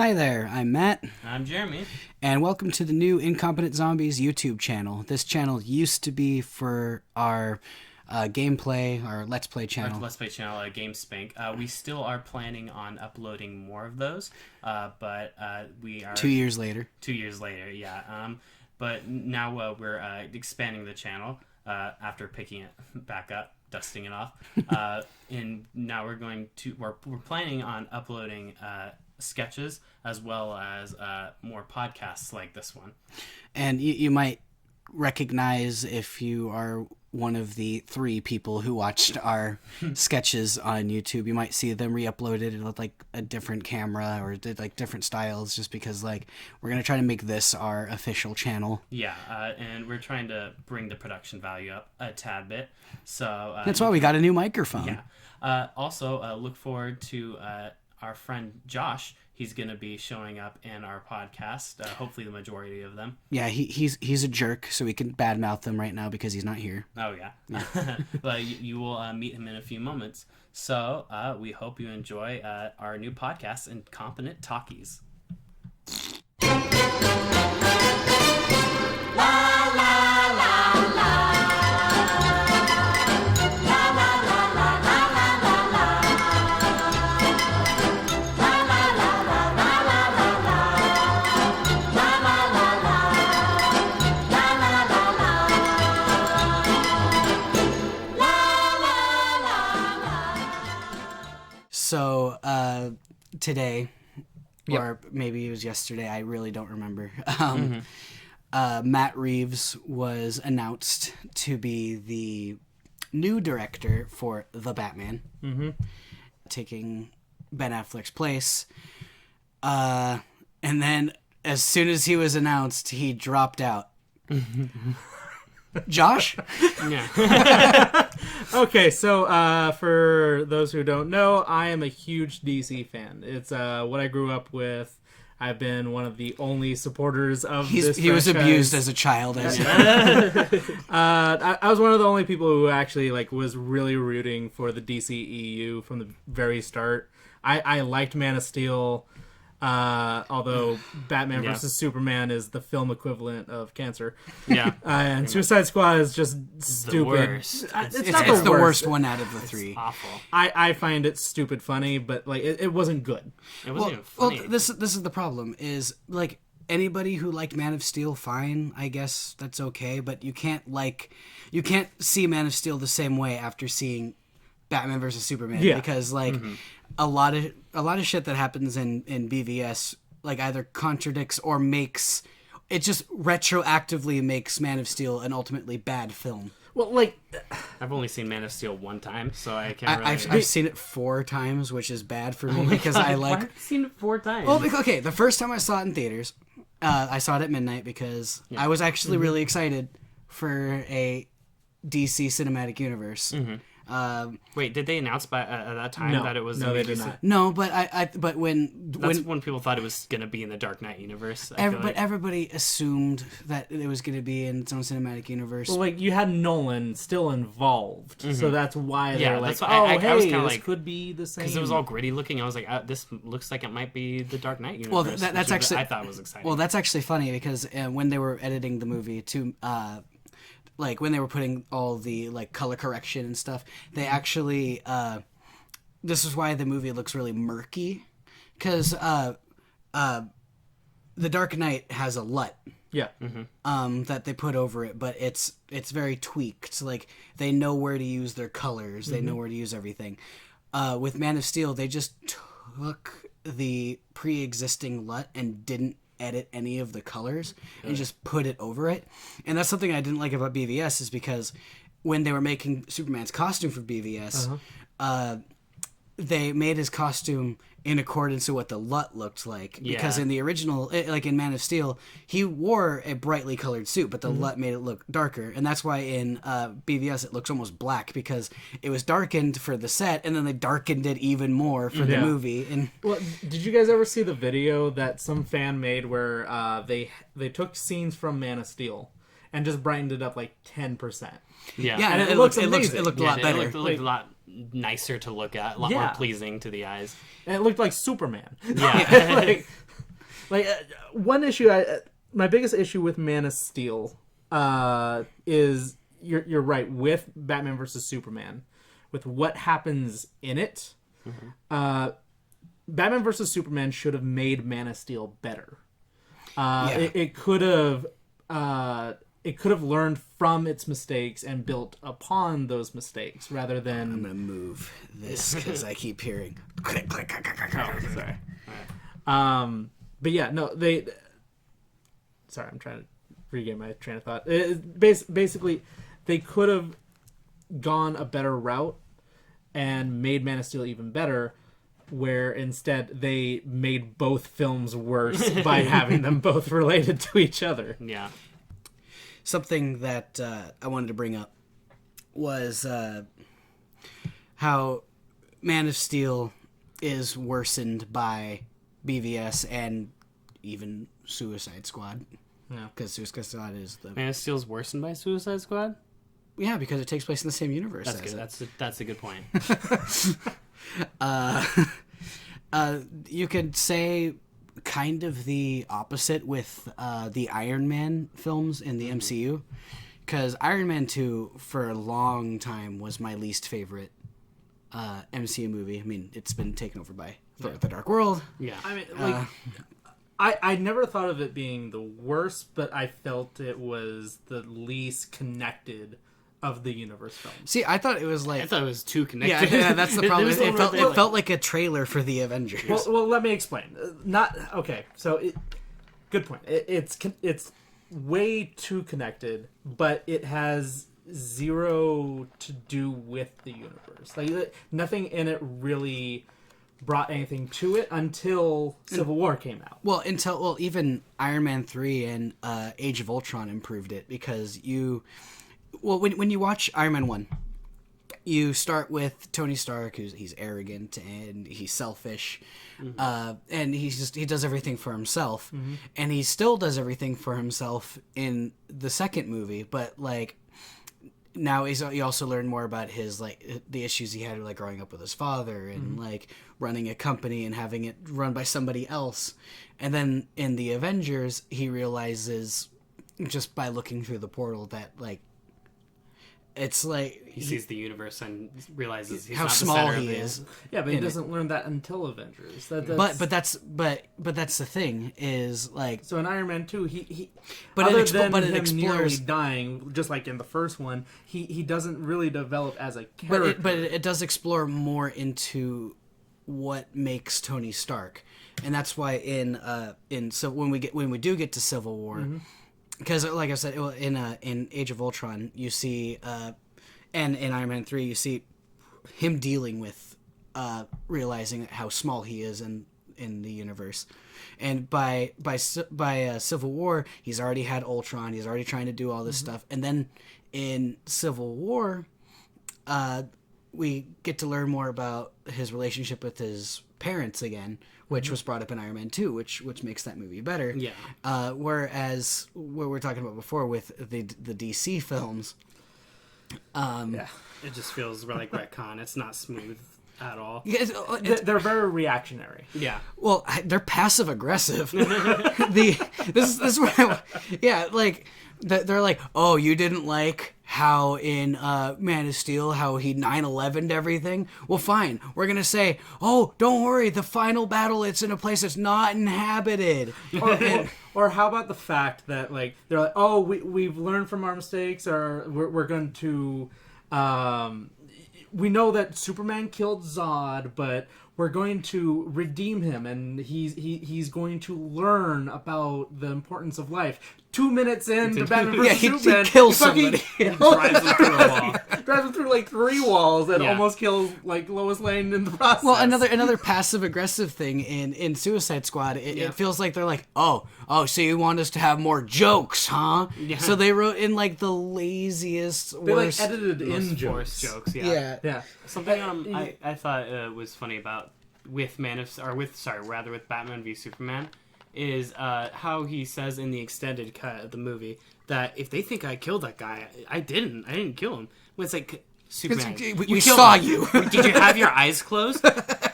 Hi there, I'm Matt. I'm Jeremy. And welcome to the new Incompetent Zombies YouTube channel. This channel used to be for our gameplay, our Let's Play channel. Our Let's Play channel, Game Spank. We still are planning on uploading more of those, but we are... 2 years later. 2 years later, yeah. But now we're expanding the channel after picking it back up, dusting it off. And now we're planning on uploading sketches as well as more podcasts like this one. And you might recognize, if you are one of the 3 people who watched our sketches on YouTube, you might see them re-uploaded with like a different camera or did like different styles, just because like we're gonna try to make this our official channel. Yeah, and we're trying to bring the production value up a tad bit. So that's why we got a new microphone. Yeah. Also, look forward to our friend Josh. He's going to be showing up in our podcast, hopefully the majority of them. Yeah, he's a jerk, so we can badmouth him right now because he's not here. Oh, yeah. But you will meet him in a few moments. So we hope you enjoy our new podcast, Incompetent Talkies. La, la, la, la. So, today, or maybe it was yesterday, I really don't remember, Matt Reeves was announced to be the new director for The Batman, taking Ben Affleck's place. And then, as soon as he was announced, he dropped out. Josh? Yeah. Okay, so for those who don't know, I am a huge DC fan. It's what I grew up with. I've been one of the only supporters of this franchise. He was abused as a child. I was one of the only people who actually was really rooting for the DCEU from the very start. I liked Man of Steel. Although Batman vs. Superman is the film equivalent of cancer. Yeah. And Suicide Squad is just stupid. The worst. It's the worst one out of the 3. It's awful. I find it stupid funny, but it wasn't good. It wasn't even funny. Well, this is the problem, is anybody who liked Man of Steel, fine, I guess that's okay, but you can't see Man of Steel the same way after seeing Batman vs. Superman, because a lot of shit that happens in BVS either contradicts or makes it, just retroactively makes Man of Steel an ultimately bad film. Well, I've only seen Man of Steel one time, so I can't. I've seen it 4 times, which is bad for me because I like. I've seen it 4 times. Well, okay, the first time I saw it in theaters, I saw it at midnight because I was actually really excited for a DC cinematic universe. Wait, did they announce at that time that it was? No, they did not. No, but but when people thought it was going to be in the Dark Knight universe. But everybody assumed that it was going to be in its own cinematic universe. Well, you had Nolan still involved, so that's why they're that's why, I was this could be the same. Because it was all gritty looking. I was like, this looks like it might be the Dark Knight universe. Well, that's actually I thought was exciting. Well, that's actually funny because when they were editing the movie to. When they were putting all the color correction and stuff, they actually this is why the movie looks really murky, because the Dark Knight has a LUT that they put over it, but it's very tweaked. They know where to use their colors, they know where to use everything. With Man of Steel, they just took the pre-existing LUT and didn't edit any of the colors and just put it over it. And that's something I didn't like about BVS, is because when they were making Superman's costume for BVS, they made his costume in accordance to what the LUT looked like. Because in the original, in Man of Steel, he wore a brightly colored suit, but the LUT made it look darker. And that's why in BVS it looks almost black, because it was darkened for the set, and then they darkened it even more for the movie. And well, did you guys ever see the video that some fan made where they took scenes from Man of Steel and just brightened it up 10%? Yeah, and it looked a lot better. It looked a lot nicer to look at, a lot more pleasing to the eyes. And it looked like Superman. Yeah. Like one issue, my biggest issue with Man of Steel is you're right with Batman versus Superman, with what happens in it. Batman versus Superman should have made Man of Steel better. It could have learned from its mistakes and built upon those mistakes rather than. I'm gonna move this because I keep hearing click click click click click. Oh, sorry. But yeah, no, they. Sorry, I'm trying to regain my train of thought. Basically, they could have gone a better route and made Man of Steel even better, where instead they made both films worse by having them both related to each other. Yeah. Something that I wanted to bring up was how Man of Steel is worsened by BVS and even Suicide Squad. Yeah. Because Suicide Squad is the... Man of Steel's worsened by Suicide Squad? Yeah, because it takes place in the same universe. That's good. That's a good point. You could say kind of the opposite with the Iron Man films in the MCU, because Iron Man 2 for a long time was my least favorite MCU movie. I mean, it's been taken over by Thor: The Dark World. Yeah. I mean, like, I never thought of it being the worst, but I felt it was the least connected of the universe films. See, I thought it was like... I thought it was too connected. Yeah, that's the problem. It It felt like a trailer for the Avengers. Well, let me explain. Good point. It's way too connected, but it has zero to do with the universe. Like nothing in it really brought anything to it until Civil War came out. Well, even Iron Man 3 and Age of Ultron improved it, because when you watch Iron Man 1, you start with Tony Stark, he's arrogant and he's selfish, and he does everything for himself, and he still does everything for himself in the second movie, but like now you also learn more about his like the issues he had like growing up with his father and like running a company and having it run by somebody else, and then in the Avengers he realizes just by looking through the portal that like it's like he sees the universe and realizes he's how not small the center he of is. Yeah, but he doesn't learn that until Avengers. But that's the thing is like, so in Iron Man 2 he it nearly explores dying, just like in the first one, he doesn't really develop as a character. But it does explore more into what makes Tony Stark, and that's why so when we do get to Civil War. Because, like I said, in Age of Ultron, you see, and in Iron Man 3, you see him dealing with realizing how small he is in the universe. And by Civil War, he's already had Ultron. He's already trying to do all this stuff. And then in Civil War, we get to learn more about his relationship with his parents again, which was brought up in Iron Man 2, which makes that movie better. Yeah. Whereas what we were talking about before with the DC films, It just feels like retcon. It's not smooth at all. They're very reactionary. Yeah. Well, they're passive aggressive. This is what they're like, oh, you didn't like how in Man of Steel, how he 9/11'd everything? Well, fine. We're going to say, oh, don't worry, the final battle, it's in a place that's not inhabited. Or how about the fact that, like, they're like, oh, we've learned from our mistakes, or we're going to... we know that Superman killed Zod, but we're going to redeem him, and he's going to learn about the importance of life. 2 minutes into Batman vs. Superman, he kills somebody. Drives him through a wall. Drives him through like 3 walls and almost kills like Lois Lane in the process. Well, another passive aggressive thing in Suicide Squad, it feels like they're like, oh, so you want us to have more jokes, huh? Yeah. So they wrote in like the laziest, they worst, like edited in jokes. Yeah. Something I thought was funny about with with Batman v Superman is how he says in the extended cut of the movie that if they think I killed that guy, I didn't kill him. When it's like, Superman, we saw you. Did you have your eyes closed?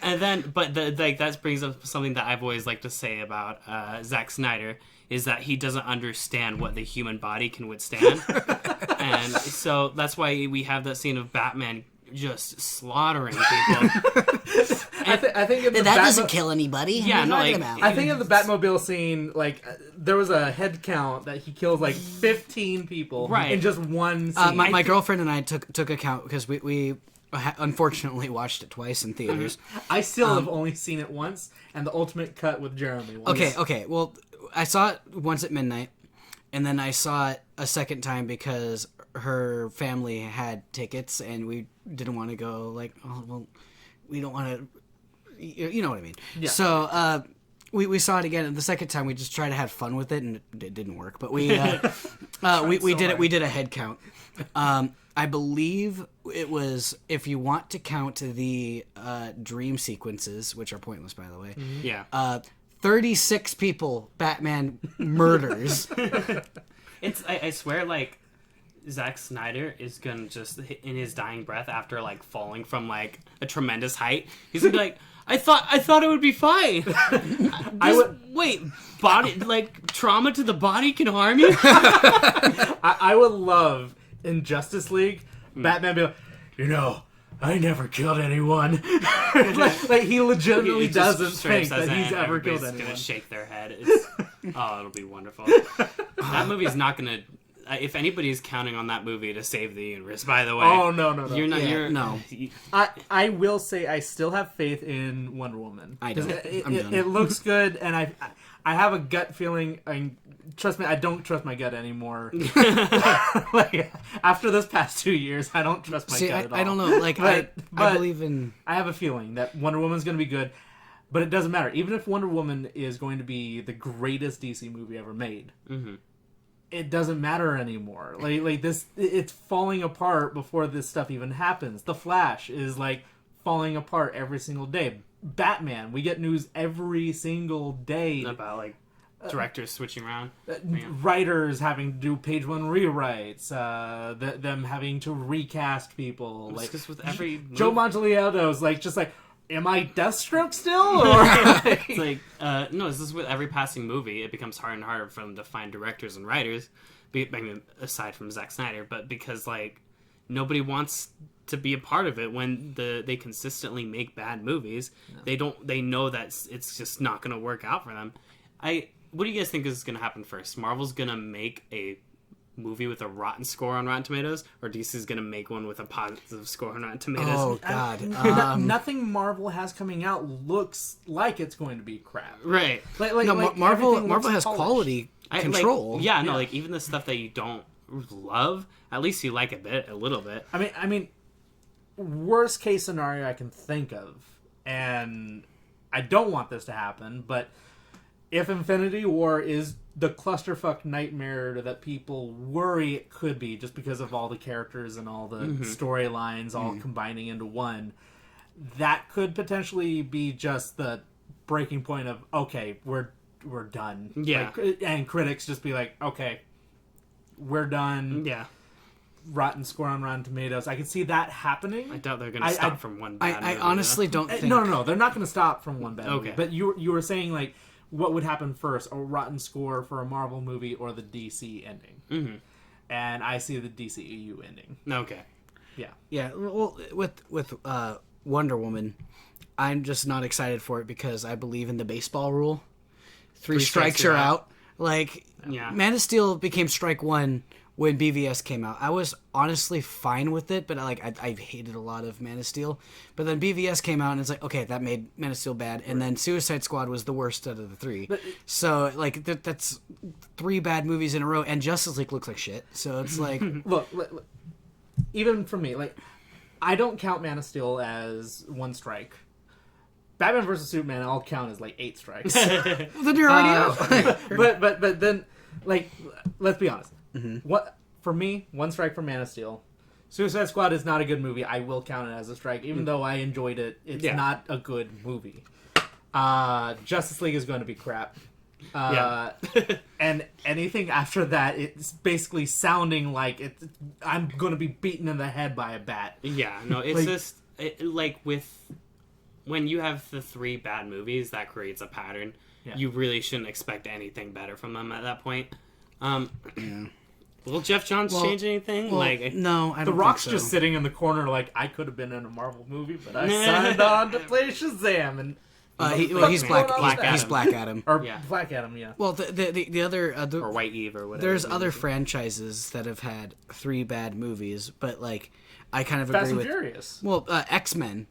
And then, but that brings up something that I've always liked to say about Zack Snyder, is that he doesn't understand what the human body can withstand. And so that's why we have that scene of Batman just slaughtering people. I think that doesn't kill anybody. Yeah, no, like, I think of the Batmobile scene, like, there was a head count that he kills, like, 15 people in just one scene. My girlfriend and I took account because we unfortunately watched it twice in theaters. I still have only seen it once, and the ultimate cut with Jeremy once. Okay. Well, I saw it once at midnight, and then I saw it a second time because her family had tickets, and we didn't want to go. Like, oh well, we don't want to. You know what I mean? Yeah. So we saw it again, and the second time we just tried to have fun with it, and it didn't work. But we did it. We did a head count. I believe it was, if you want to count the dream sequences, which are pointless, by the way. Mm-hmm. Yeah. 36 people Batman murders. I swear, like, Zack Snyder is gonna just, in his dying breath after, like, falling from, like, a tremendous height, he's gonna be like, I thought it would be fine. Wait, body, like, trauma to the body can harm you? I would love, in Justice League, Batman be like, I never killed anyone. like he legitimately doesn't think that he's ever killed anyone. Gonna shake their head. It'll be wonderful. That movie is not gonna. If anybody's counting on that movie to save the universe, by the way. Oh no! You're not. Yeah, no. I will say I still have faith in Wonder Woman. I don't. It looks good, and I have a gut feeling. Trust me, I don't trust my gut anymore. Like, after this past 2 years, I don't trust my gut at all. I don't know. Like, but I believe in. I have a feeling that Wonder Woman's going to be good, but it doesn't matter. Even if Wonder Woman is going to be the greatest DC movie ever made, it doesn't matter anymore. Like this, it's falling apart before this stuff even happens. The Flash is like falling apart every single day. Batman, we get news every single day about like directors switching around, writers having to do page one rewrites, them having to recast people. Like, because with every Joe Manganiello's like just like, am I Deathstroke still? Or it's like no, this is with every passing movie. It becomes harder and harder for them to find directors and writers. I mean, aside from Zack Snyder, but because like nobody wants to be a part of it when they consistently make bad movies. No. They know that it's just not going to work out for them. What do you guys think is going to happen first? Marvel's going to make a movie with a rotten score on Rotten Tomatoes, or DC's going to make one with a positive score on Rotten Tomatoes? Oh, God. Nothing Marvel has coming out looks like it's going to be crap. Right. Marvel has quality control. Like even the stuff that you don't love, at least you like a little bit. I mean, worst case scenario I can think of, and I don't want this to happen, but if Infinity War is the clusterfuck nightmare that people worry it could be, just because of all the characters and all the storylines all combining into one, that could potentially be just the breaking point of, okay, we're done. Yeah. And critics just be like, okay, we're done. Yeah. Rotten score on Rotten Tomatoes. I can see that happening. I doubt they're going to stop from one bad movie. I honestly don't think... No, they're not going to stop from one bad movie. But you were saying, like, what would happen first, a rotten score for a Marvel movie or the DC ending? Mm-hmm. And I see the DCEU ending. Okay. Yeah. Yeah, well, with Wonder Woman, I'm just not excited for it because I believe in the baseball rule. Three strikes you're out. Like, Man of Steel became strike one when BVS came out. I was honestly fine with it, but I hated a lot of Man of Steel. But then BVS came out, and it's like, okay, that made Man of Steel bad. And then Suicide Squad was the worst out of the three. So, like, that's three bad movies in a row, and Justice League looks like shit. So it's like... Look, even for me, like, I don't count Man of Steel as one strike. Batman vs. Superman, I'll count as, like, 8 strikes. Then you're already out. but then, like, let's be honest. What for me, one strike for Man of Steel. Suicide Squad is not a good movie. I will count it as a strike, even though I enjoyed it. It's not a good movie. Justice League is going to be crap. And anything after that, it's basically sounding like I'm going to be beaten in the head by a bat. Yeah, no, it's like, just like with when you have the 3 bad movies, that creates a pattern. Yeah. You really shouldn't expect anything better from them at that point. Will Jeff Johns change anything? No, I don't. The Rock's think so. just sitting in the corner like, I could have been in a Marvel movie, but I signed on to play Shazam. And he's Black Adam. Or Black Adam, yeah. Well, the other or White Eve or whatever. There's other franchises that have had 3 bad movies, but like I kind of agree Fast and with Furious. Well, X-Men.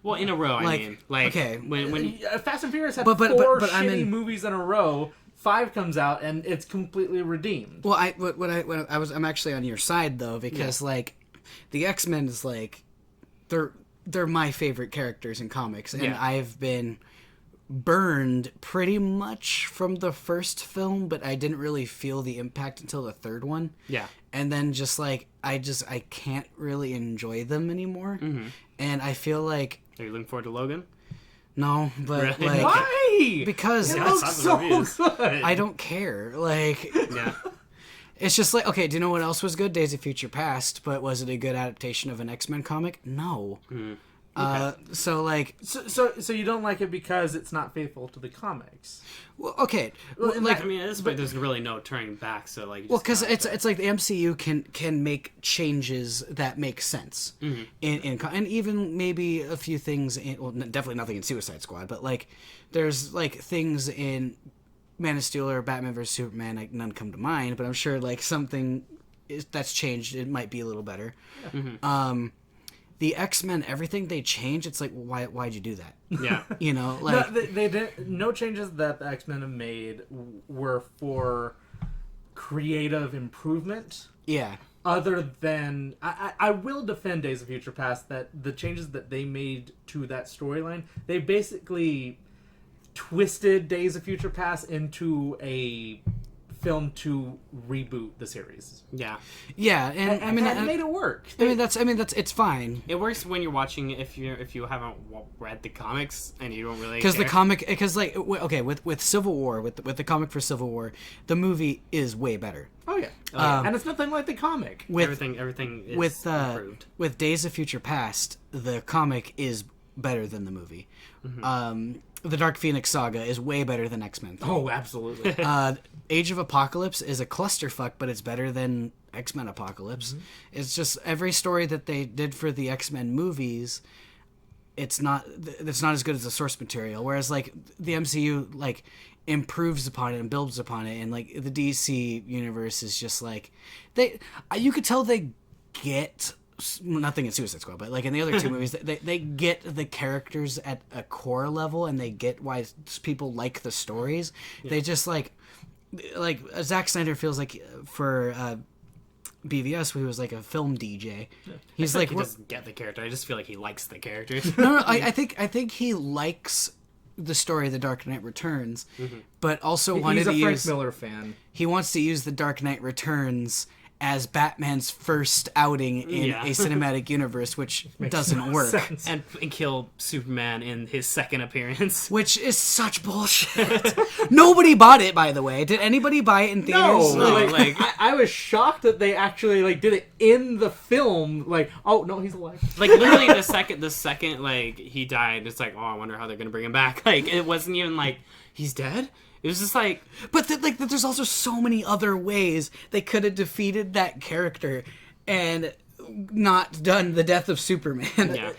Well, in a row, I mean, okay, when Fast and Furious had 4 shitty movies in a row. 5 comes out and it's completely redeemed. Well, I'm actually on your side though, because like the X-Men is like they're my favorite characters in comics, and I've been burned pretty much from the first film, but I didn't really feel the impact until the 3rd one. Yeah. And then just like I can't really enjoy them anymore. Mm-hmm. And I feel like, are you looking forward to Logan? No, but really? Like why? Because it looks so good. I don't care. Like it's just like, okay, do you know what else was good? Days of Future Past, but was it a good adaptation of an X-Men comic? No. Mm. Okay. So you don't like it because it's not faithful to the comics. Well, okay. Well, like, I mean, at this point, there's really no turning back. So like, because it's like the MCU can make changes that make sense in and even maybe a few things in, well, definitely nothing in Suicide Squad, but like there's like things in Man of Steel or Batman vs Superman, like none come to mind, but I'm sure like something that's changed, it might be a little better. Yeah. Mm-hmm. The X-Men, everything they change, it's like, why'd you do that? Yeah. You know, like... No, they didn't, no changes that the X-Men have made were for creative improvement. Yeah. Other than... I will defend Days of Future Past, that the changes that they made to that storyline, they basically twisted Days of Future Past into a film to reboot the series. Yeah. Yeah, and I mean, it made it work. I mean that's it's fine. It works when you're watching if you haven't read the comics and you don't really because like okay, with Civil War, with the comic for Civil War, the movie is way better. Oh yeah. And it's nothing like the comic. Everything is improved. With Days of Future Past, the comic is better than the movie. Mm-hmm. The Dark Phoenix saga is way better than X-Men 3. Oh, absolutely. Age of Apocalypse is a clusterfuck, but it's better than X-Men Apocalypse. Mm-hmm. It's just every story that they did for the X-Men movies, it's not as good as the source material. Whereas like the MCU like improves upon it and builds upon it, and like the DC universe is just like you could tell they get. Nothing in Suicide Squad, but like in the other 2 movies, they get the characters at a core level, and they get why people like the stories. Yeah. They just like Zack Snyder feels like for BVS, who was like a film DJ. Yeah. He's like he doesn't get the character. I just feel like he likes the characters. No, I think he likes the story of The Dark Knight Returns, but also wanted to use. He's a Frank Miller fan. He wants to use The Dark Knight Returns as Batman's first outing in a cinematic universe, which doesn't work. And kill Superman in his second appearance. Which is such bullshit. Nobody bought it, by the way. Did anybody buy it in theaters? No, I was shocked that they actually like did it in the film. Like, oh no, he's alive. Like literally the second like he died, it's like, oh, I wonder how they're gonna bring him back. Like it wasn't even like he's dead. It was just like... But there's also so many other ways they could have defeated that character and not done the death of Superman. Yeah.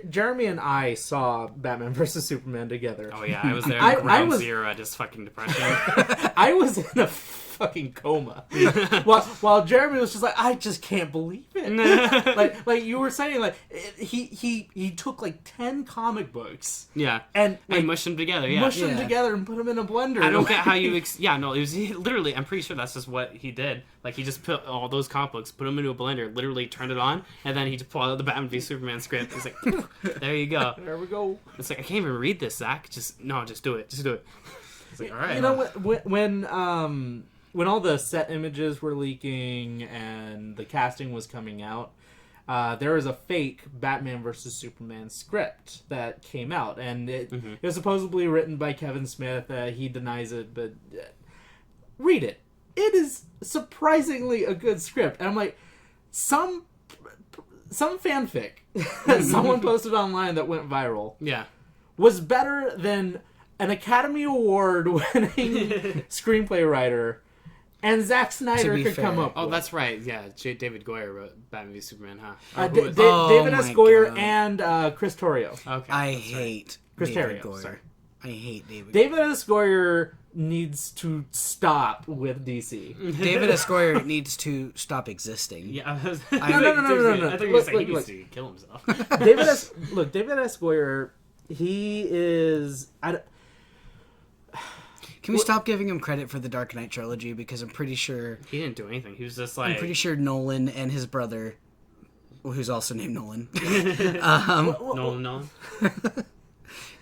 Jeremy and I saw Batman vs. Superman together. Oh yeah, I was there at ground zero at his fucking depression. I was in a fucking coma. while Jeremy was just like, I just can't believe it. like you were saying, like he took like 10 comic books. Yeah. And mushed them together. Yeah. Mushed them together and put them in a blender. I don't get how you. It was literally. I'm pretty sure that's just what he did. Like he just put all those comic books, put them into a blender, literally turned it on, and then he just pulled out the Batman v Superman script. He's like, there you go. There we go. It's like I can't even read this, Zach. Just do it. Just do it. It's like, all right. You know when all the set images were leaking and the casting was coming out, there was a fake Batman vs. Superman script that came out, and it was supposedly written by Kevin Smith. He denies it, but read it. It is surprisingly a good script. And I'm like, some fanfic that someone posted online that went viral. Yeah. was better than an Academy Award winning screenplay writer, and Zack Snyder could come up Oh, with. that's right. Yeah, David Goyer wrote Batman v Superman, huh? David S. Goyer God. and Chris Torrio. Okay. I hate Chris David Terrio, Goyer. sorry. I hate David. David S. Goyer needs to stop with DC. David S. Goyer needs to stop existing. Yeah, I was, No. I thought you were Look, saying he look, needs to kill himself. David S. Goyer, he is. Can we stop giving him credit for the Dark Knight trilogy? Because I'm pretty sure He didn't do anything. He was just like. I'm pretty sure Nolan and his brother, who's also named Nolan, Nolan.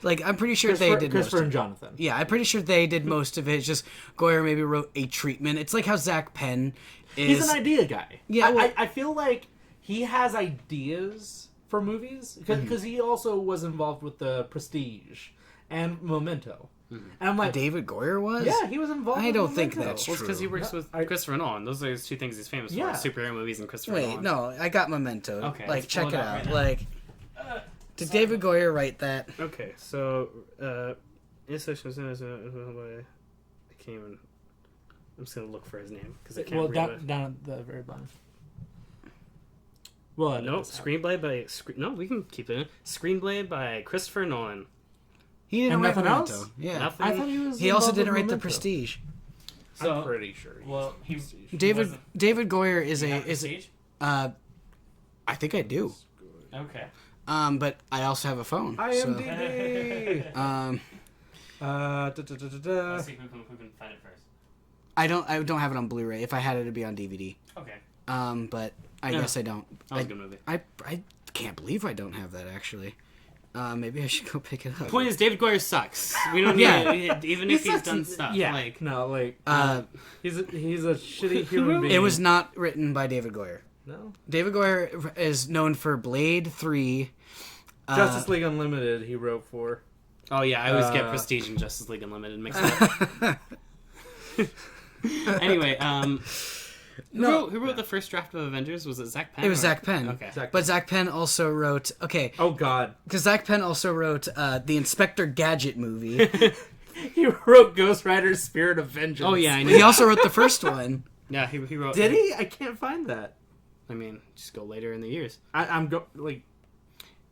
like I'm pretty sure they did most Christopher of and it. Jonathan. Yeah, I'm pretty sure they did most of it. It's just Goyer maybe wrote a treatment. It's like how Zach Penn is. He's an idea guy. Yeah, well- I feel like he has ideas for movies because he also was involved with the Prestige and Memento. And I'm like, David Goyer was. yeah, he was involved. I with don't think Memento. that's Well, it's because he True. works with Christopher Nolan. Those are his two things he's famous Yeah. for: superhero movies and Christopher Wait, Nolan. no, I got Memento. Okay, Like, let's check pull it it up out. right now. Like, did David Goyer write that? Okay, so Installation I can't even. I'm just gonna look for his name because I can't Well, read it. down at the very bottom. Well, No, screenplay by no. We can keep it in. Screenplay by Christopher Nolan. He didn't And write nothing Memento. else? Yeah. Nothing. I thought he was. He also involved didn't with write The Memento. Prestige. So, I'm pretty sure. well, David Goyer is a Prestige? I think I do. Okay. But I also have a phone. IMDb. So, Let's see who can find it first. I don't have it on Blu-ray. If I had it, it'd be on DVD. Okay. But I guess I don't. That was a good movie. I can't believe I don't have that actually. Maybe I should go pick it up. Point is, David Goyer sucks. We don't Yeah. need even if he's done stuff. Yeah. Like, No, like he's a shitty Who human being. It was not written by David Goyer. No. David Goyer is known for Blade 3. Justice League Unlimited. He wrote for. oh yeah, I always get Prestige and Justice League Unlimited mixed up. Anyway, who wrote the first draft of Avengers? Was it Zach Penn? It was or- Zach Penn. Okay. But Zach Penn also wrote... Okay, Oh God. because Zach Penn also wrote the Inspector Gadget movie. He wrote Ghost Rider's Spirit of Vengeance. Oh yeah, I knew He that. also wrote the first one. Yeah, he wrote. Did he? I can't find that. I mean, just go later in the years. I'm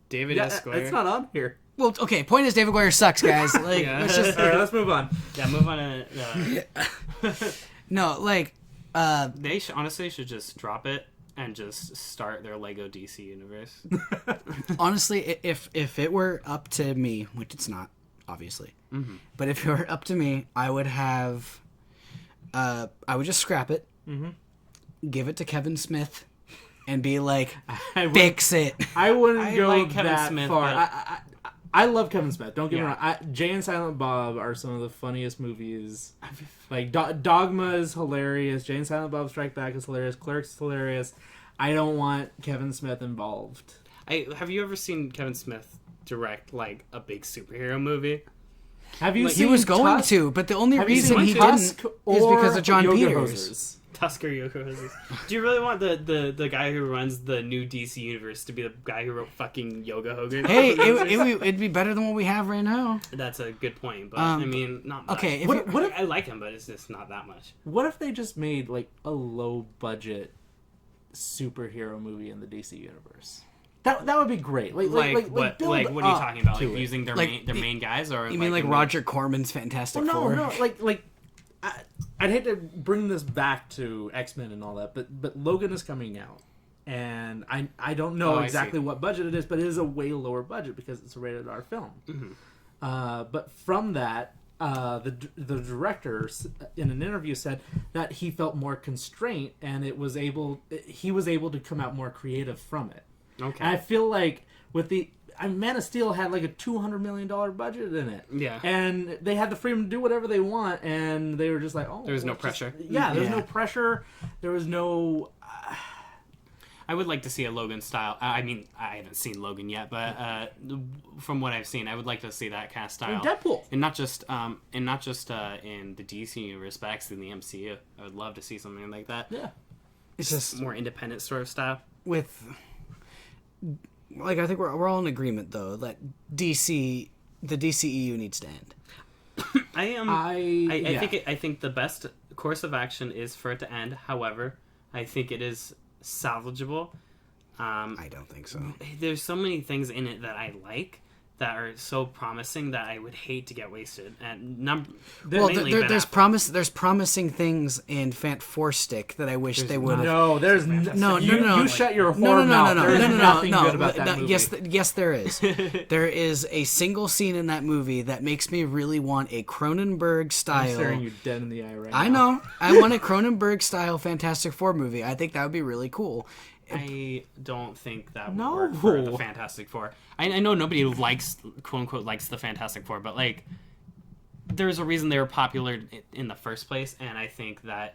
David Yeah, S. Goyer. it's not on here. Well, okay, point is David Goyer sucks, guys. Like, Yeah. let's just... All right, let's move on. Yeah, move on to. No, like... They honestly should just drop it and just start their Lego DC universe. honestly, if it were up to me, which it's not, obviously, but if it were up to me, I would have, I would just scrap it, give it to Kevin Smith, and be like, fix it. I wouldn't I go like Kevin that Smith, far. but- I love Kevin Smith. Don't get me Yeah. wrong. Jay and Silent Bob are some of the funniest movies. Like Dogma is hilarious. Jay and Silent Bob Strike Back is hilarious. Clerks is hilarious. I don't want Kevin Smith involved. Have you ever seen Kevin Smith direct like a big superhero movie? Have you Like, seen He was going Tusk? to, but the only Have you reason seen he didn't is Tusk or because of John Yoga Peters. Hosers? Tusker Yoko Hosers. Do you really want the guy who runs the new DC universe to be the guy who wrote fucking Yoga Hosers? Hey, it'd be better than what we have right now. That's a good point, but I mean, not much. Okay, if What, you- what if I like him, but it's just not that much. what if they just made like a low budget superhero movie in the DC universe? That would be great. Like What? build Like what are you up talking about? to Like it. using their Like, main guys, or You mean like in Roger Corman's Fantastic Well, Four? no, like I'd hate to bring this back to X-Men and all that, but Logan is coming out, and I don't know Oh, I exactly see. what budget it is, but it is a way lower budget because it's a rated R film. But from that, the director in an interview said that he felt more constraint, and he was able to come out more creative from it. Okay. And I feel like with Man of Steel had like a $200 million budget in it. Yeah. And they had the freedom to do whatever they want, and they were just like, oh. There was no let's pressure. Yeah, there was Yeah. no pressure. There was no. I would like to see a Logan style. I mean, I haven't seen Logan yet, but from what I've seen, I would like to see that kind of style. Deadpool. And not just in the DC universe, but actually in the MCU. I would love to see something like that. Yeah. It's just More independent sort of style. with, like, I think we're all in agreement though that DC the DCEU needs to end. I think the best course of action is for it to end. However, I think it is salvageable. I don't think so. There's so many things in it that I like that are so promising that I would hate to get wasted. And there's promising things in Fant Four Stick that I wish they would. No, there's no. You shut your whore mouth. There's nothing good about that movie. Yes, there is. There is a single scene in that movie that makes me really want a Cronenberg style. I'm staring you dead in the eye right now. I know. I want a Cronenberg style Fantastic Four movie. I think that would be really cool. I don't think that would work for the Fantastic Four. I know nobody likes, quote unquote, likes the Fantastic Four, but like, there's a reason they were popular in the first place, and I think that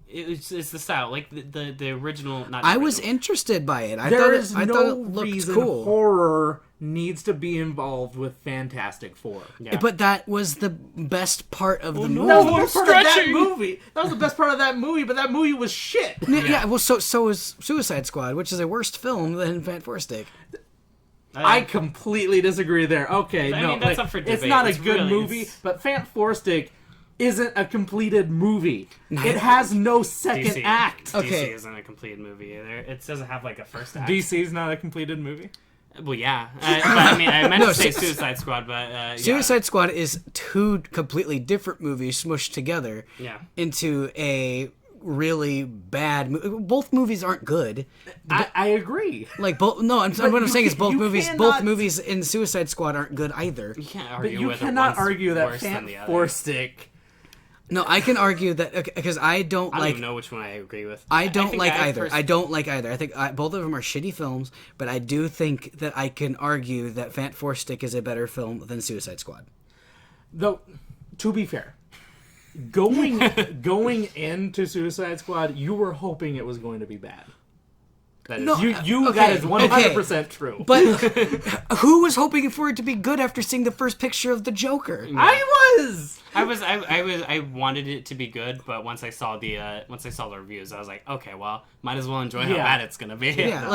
it's the style, like the original. I was interested by it. I thought it looked reason cool. Horror needs to be involved with Fantastic Four. Yeah. But that was the best part of the movie. That was the best part of that movie. That was the best part of that movie, but that movie was shit. Yeah, well, so is Suicide Squad, which is a worse film than Fant Four Stick. I completely disagree there. Okay, I mean, that's up for debate. It's not a good movie, but Fant Four Stick isn't a completed movie. It has no second act. Okay. DC isn't a completed movie either. It doesn't have like a first act. DC's not a completed movie? Well, yeah. But, I mean, I meant to say Suicide Squad, but Suicide Squad is two completely different movies smushed together into a really bad movie. Both movies aren't good. I agree. Like both. No, what I'm saying is both movies in Suicide Squad aren't good either. You can't argue. But you cannot argue that Fant Four Stick. No, I can argue that because I don't even know which one I agree with. I don't like either. I don't like either. I think both of them are shitty films, but I do think that I can argue that Fant Four Stick is a better film than Suicide Squad. Though, to be fair, going into Suicide Squad, you were hoping it was going to be bad. That is 100% true. But who was hoping for it to be good after seeing the first picture of the Joker? Yeah. I wanted it to be good, but once I saw the reviews, I was like, okay, well, might as well enjoy how bad it's gonna be. Yeah,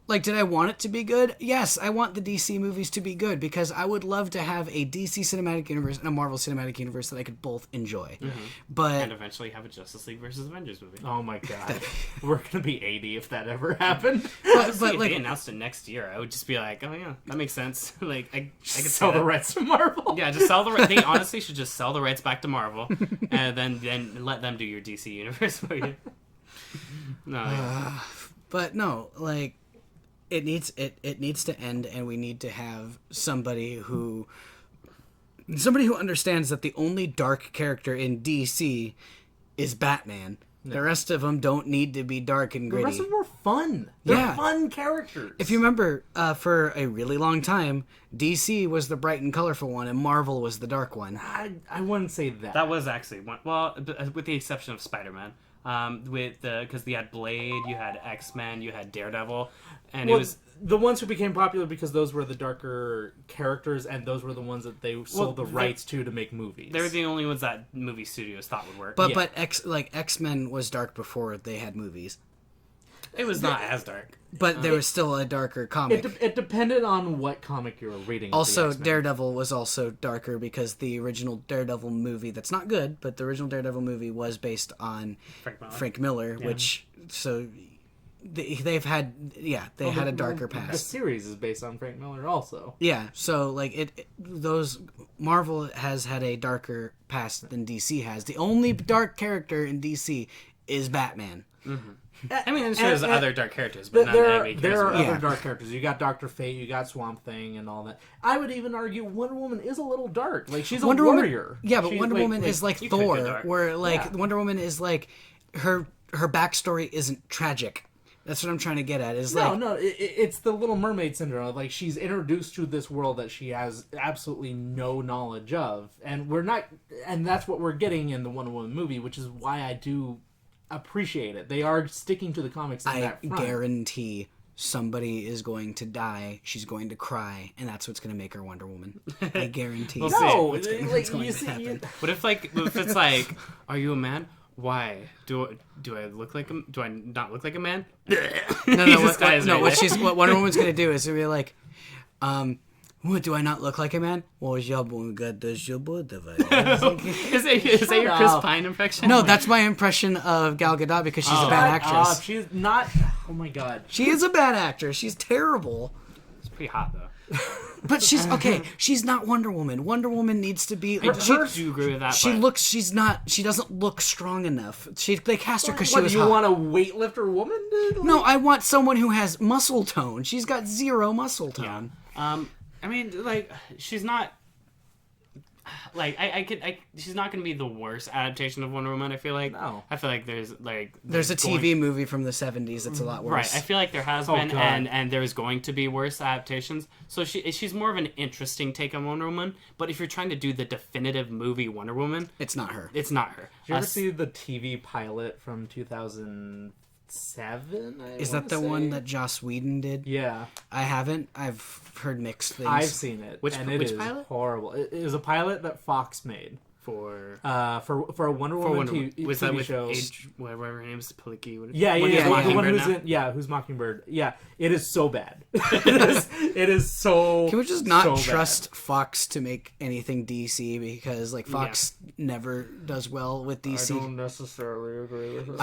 like, did I want it to be good? Yes, I want the DC movies to be good because I would love to have a DC cinematic universe and a Marvel cinematic universe that I could both enjoy. Mm-hmm. And eventually have a Justice League versus Avengers movie. Oh my god, we're gonna be 80 if that ever happened. But if they announced it next year, I would just be like, oh yeah, that makes sense. Like I could sell the rights to Marvel. Yeah, just sell the rights. They honestly should just sell the rights back to Marvel, and then let them do your DC universe for you. No, but no, like. It needs to end, and we need to have somebody who understands that the only dark character in DC is Batman. No. The rest of them don't need to be dark and gritty. The rest of them are fun. They're fun characters. If you remember, for a really long time, DC was the bright and colorful one, and Marvel was the dark one. I wouldn't say that. That was actually one. Well, with the exception of Spider-Man. Because you had Blade, you had X-Men, you had Daredevil, and it was the ones who became popular because those were the darker characters, and those were the ones that they sold the rights to make movies. They were the only ones that movie studios thought would work. But X-Men was dark before they had movies. It was not as dark. But there was still a darker comic. It depended on what comic you were reading. Also, Daredevil was also darker because the original Daredevil movie, that's not good, but the original Daredevil movie was based on Frank Miller, which, so they've had, had a darker past. The series is based on Frank Miller also. Yeah, so like Marvel has had a darker past than DC has. The only dark character in DC is Batman. Mm-hmm. I mean, there's other dark characters, but there are other dark characters. You got Dr. Fate, you got Swamp Thing, and all that. I would even argue Wonder Woman is a little dark. Like, she's a warrior. But Wonder Woman is like Thor, where Wonder Woman is like her backstory isn't tragic. That's what I'm trying to get at. It's the Little Mermaid syndrome. Like, she's introduced to this world that she has absolutely no knowledge of, and that's what we're getting in the Wonder Woman movie, which is why I do appreciate it. They are sticking to the comics in that front. I guarantee somebody is going to die, she's going to cry, and that's what's going to make her Wonder Woman. I guarantee. What if it's like, are you a man? Why do I look like do I not look like a man? What Wonder Woman's going to do is be like, What, do I not look like a man? Well, is that your Chris Pine impression? No, that's my impression of Gal Gadot because she's a bad actress. She's not. Oh my god. She is a bad actress. She's terrible. It's pretty hot though. But she's okay. She's not Wonder Woman. Wonder Woman needs to be. I do agree with that. She looks. She's not. She doesn't look strong enough. They cast her because she What, was do you hot. want a weightlifter woman? Dude? No, I want someone who has muscle tone. She's got zero muscle tone. I mean, like, she's not. Like, she's not going to be the worst adaptation of Wonder Woman, I feel like. No. I feel like there's a TV movie from the 70s that's a lot worse. Right, I feel like there has been, and there's going to be worse adaptations. So she's more of an interesting take on Wonder Woman, but if you're trying to do the definitive movie Wonder Woman... It's not her. It's not her. Did you ever see the TV pilot from 2007? Is that the one that Joss Whedon did? Yeah. I haven't. I've heard mixed things. I've seen it. Which pilot? Horrible. It was a pilot that Fox made. For a Wonder Woman was TV that with show. whatever her name is, Paliki? Yeah, the one who's Mockingbird. Yeah, it is so bad. it is so. Can we just not trust Fox to make anything DC because like Fox never does well with DC? I don't necessarily agree with it.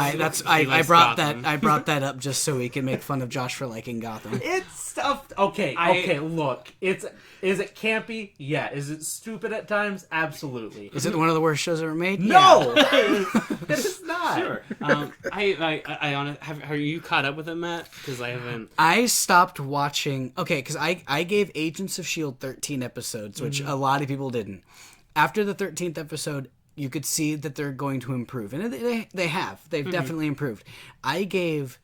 I brought that up just so we can make fun of Josh for liking Gotham. It's stuffed. Okay. Look, is it campy? Yeah. Is it stupid at times? Absolutely. Is it one of the worst shows ever made? No, it is not. Sure. I honestly, are you caught up with it, Matt? Because I haven't. I stopped watching. Okay, because I gave Agents of S.H.I.E.L.D. 13 episodes, which a lot of people didn't. After the 13th episode, you could see that they're going to improve, and they have. They've definitely improved. I gave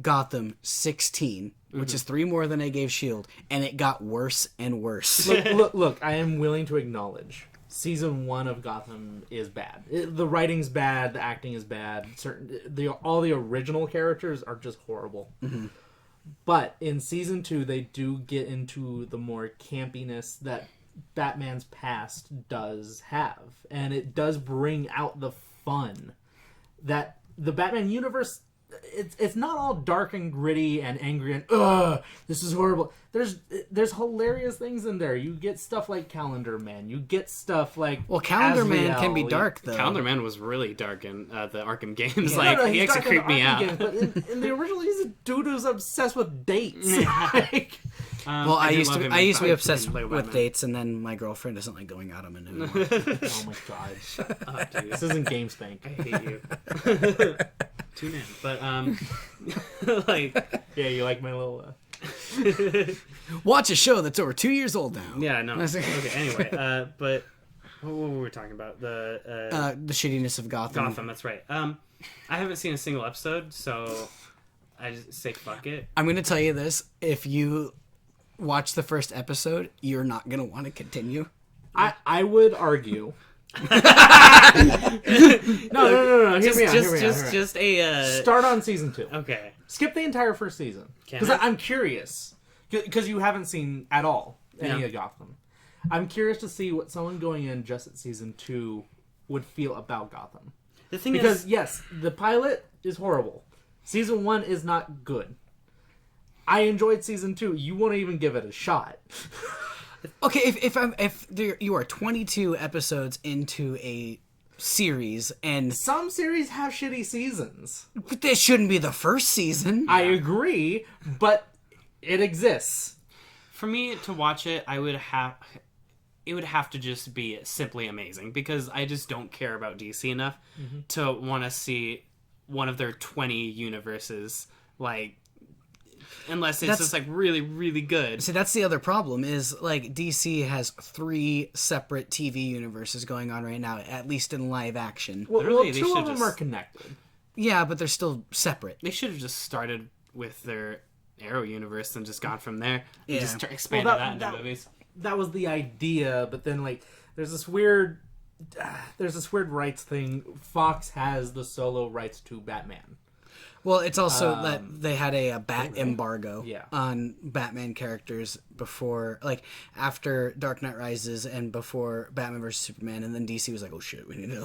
Gotham 16, which is 3 more than I gave S.H.I.E.L.D., and it got worse and worse. Look, I am willing to acknowledge season 1 of Gotham is bad. The writing's bad, the acting is bad. All the original characters are just horrible. Mm-hmm. But in season 2, they do get into the more campiness that Batman's past does have, and it does bring out the fun that the Batman universe. It's not all dark and gritty and angry and this is horrible. There's hilarious things in there. You get stuff like Calendar Man. You get stuff like Calendar Man can be dark though. Calendar Man was really dark in the Arkham games. Yeah. He actually creeped me out. Games, but in the original, he's a dude who's obsessed with dates. I used to be obsessed with dates, and then my girlfriend doesn't like going out on them anymore. Oh my god, dude, this isn't GameSpank. I hate you. Tune in, but you like my little. Watch a show that's over 2 years old now. Yeah, no. Okay, anyway, but what were we talking about? The shittiness of Gotham. Gotham, that's right. I haven't seen a single episode, so I just say fuck it. I'm gonna tell you this: if you watch the first episode, you're not gonna want to continue. I would argue. No. Hear me out. Start on season 2. Okay. Skip the entire first season because I'm curious because you haven't seen at all any of Gotham. I'm curious to see what someone going in just at season 2 would feel about Gotham. The thing is, yes, the pilot is horrible. Season 1 is not good. I enjoyed season 2. You won't even give it a shot. Okay, if you are 22 episodes into a series, and some series have shitty seasons, but this shouldn't be the first season. I agree, but it exists. For me to watch it, it would have to just be simply amazing because I just don't care about DC enough to want to see one of their 20 universes unless it's just really, really good. See, that's the other problem is DC has 3 separate TV universes going on right now, at least in live action. Well, 2 of them are connected. Yeah, but they're still separate. They should have just started with their Arrow universe and just gone from there. Yeah. And just expanded that into movies. That was the idea, but then there's this weird rights thing. Fox has the solo rights to Batman. Well, it's also that they had a bat embargo Yeah. on Batman characters before, after Dark Knight Rises and before Batman vs Superman, and then DC was like, "Oh shit, we need to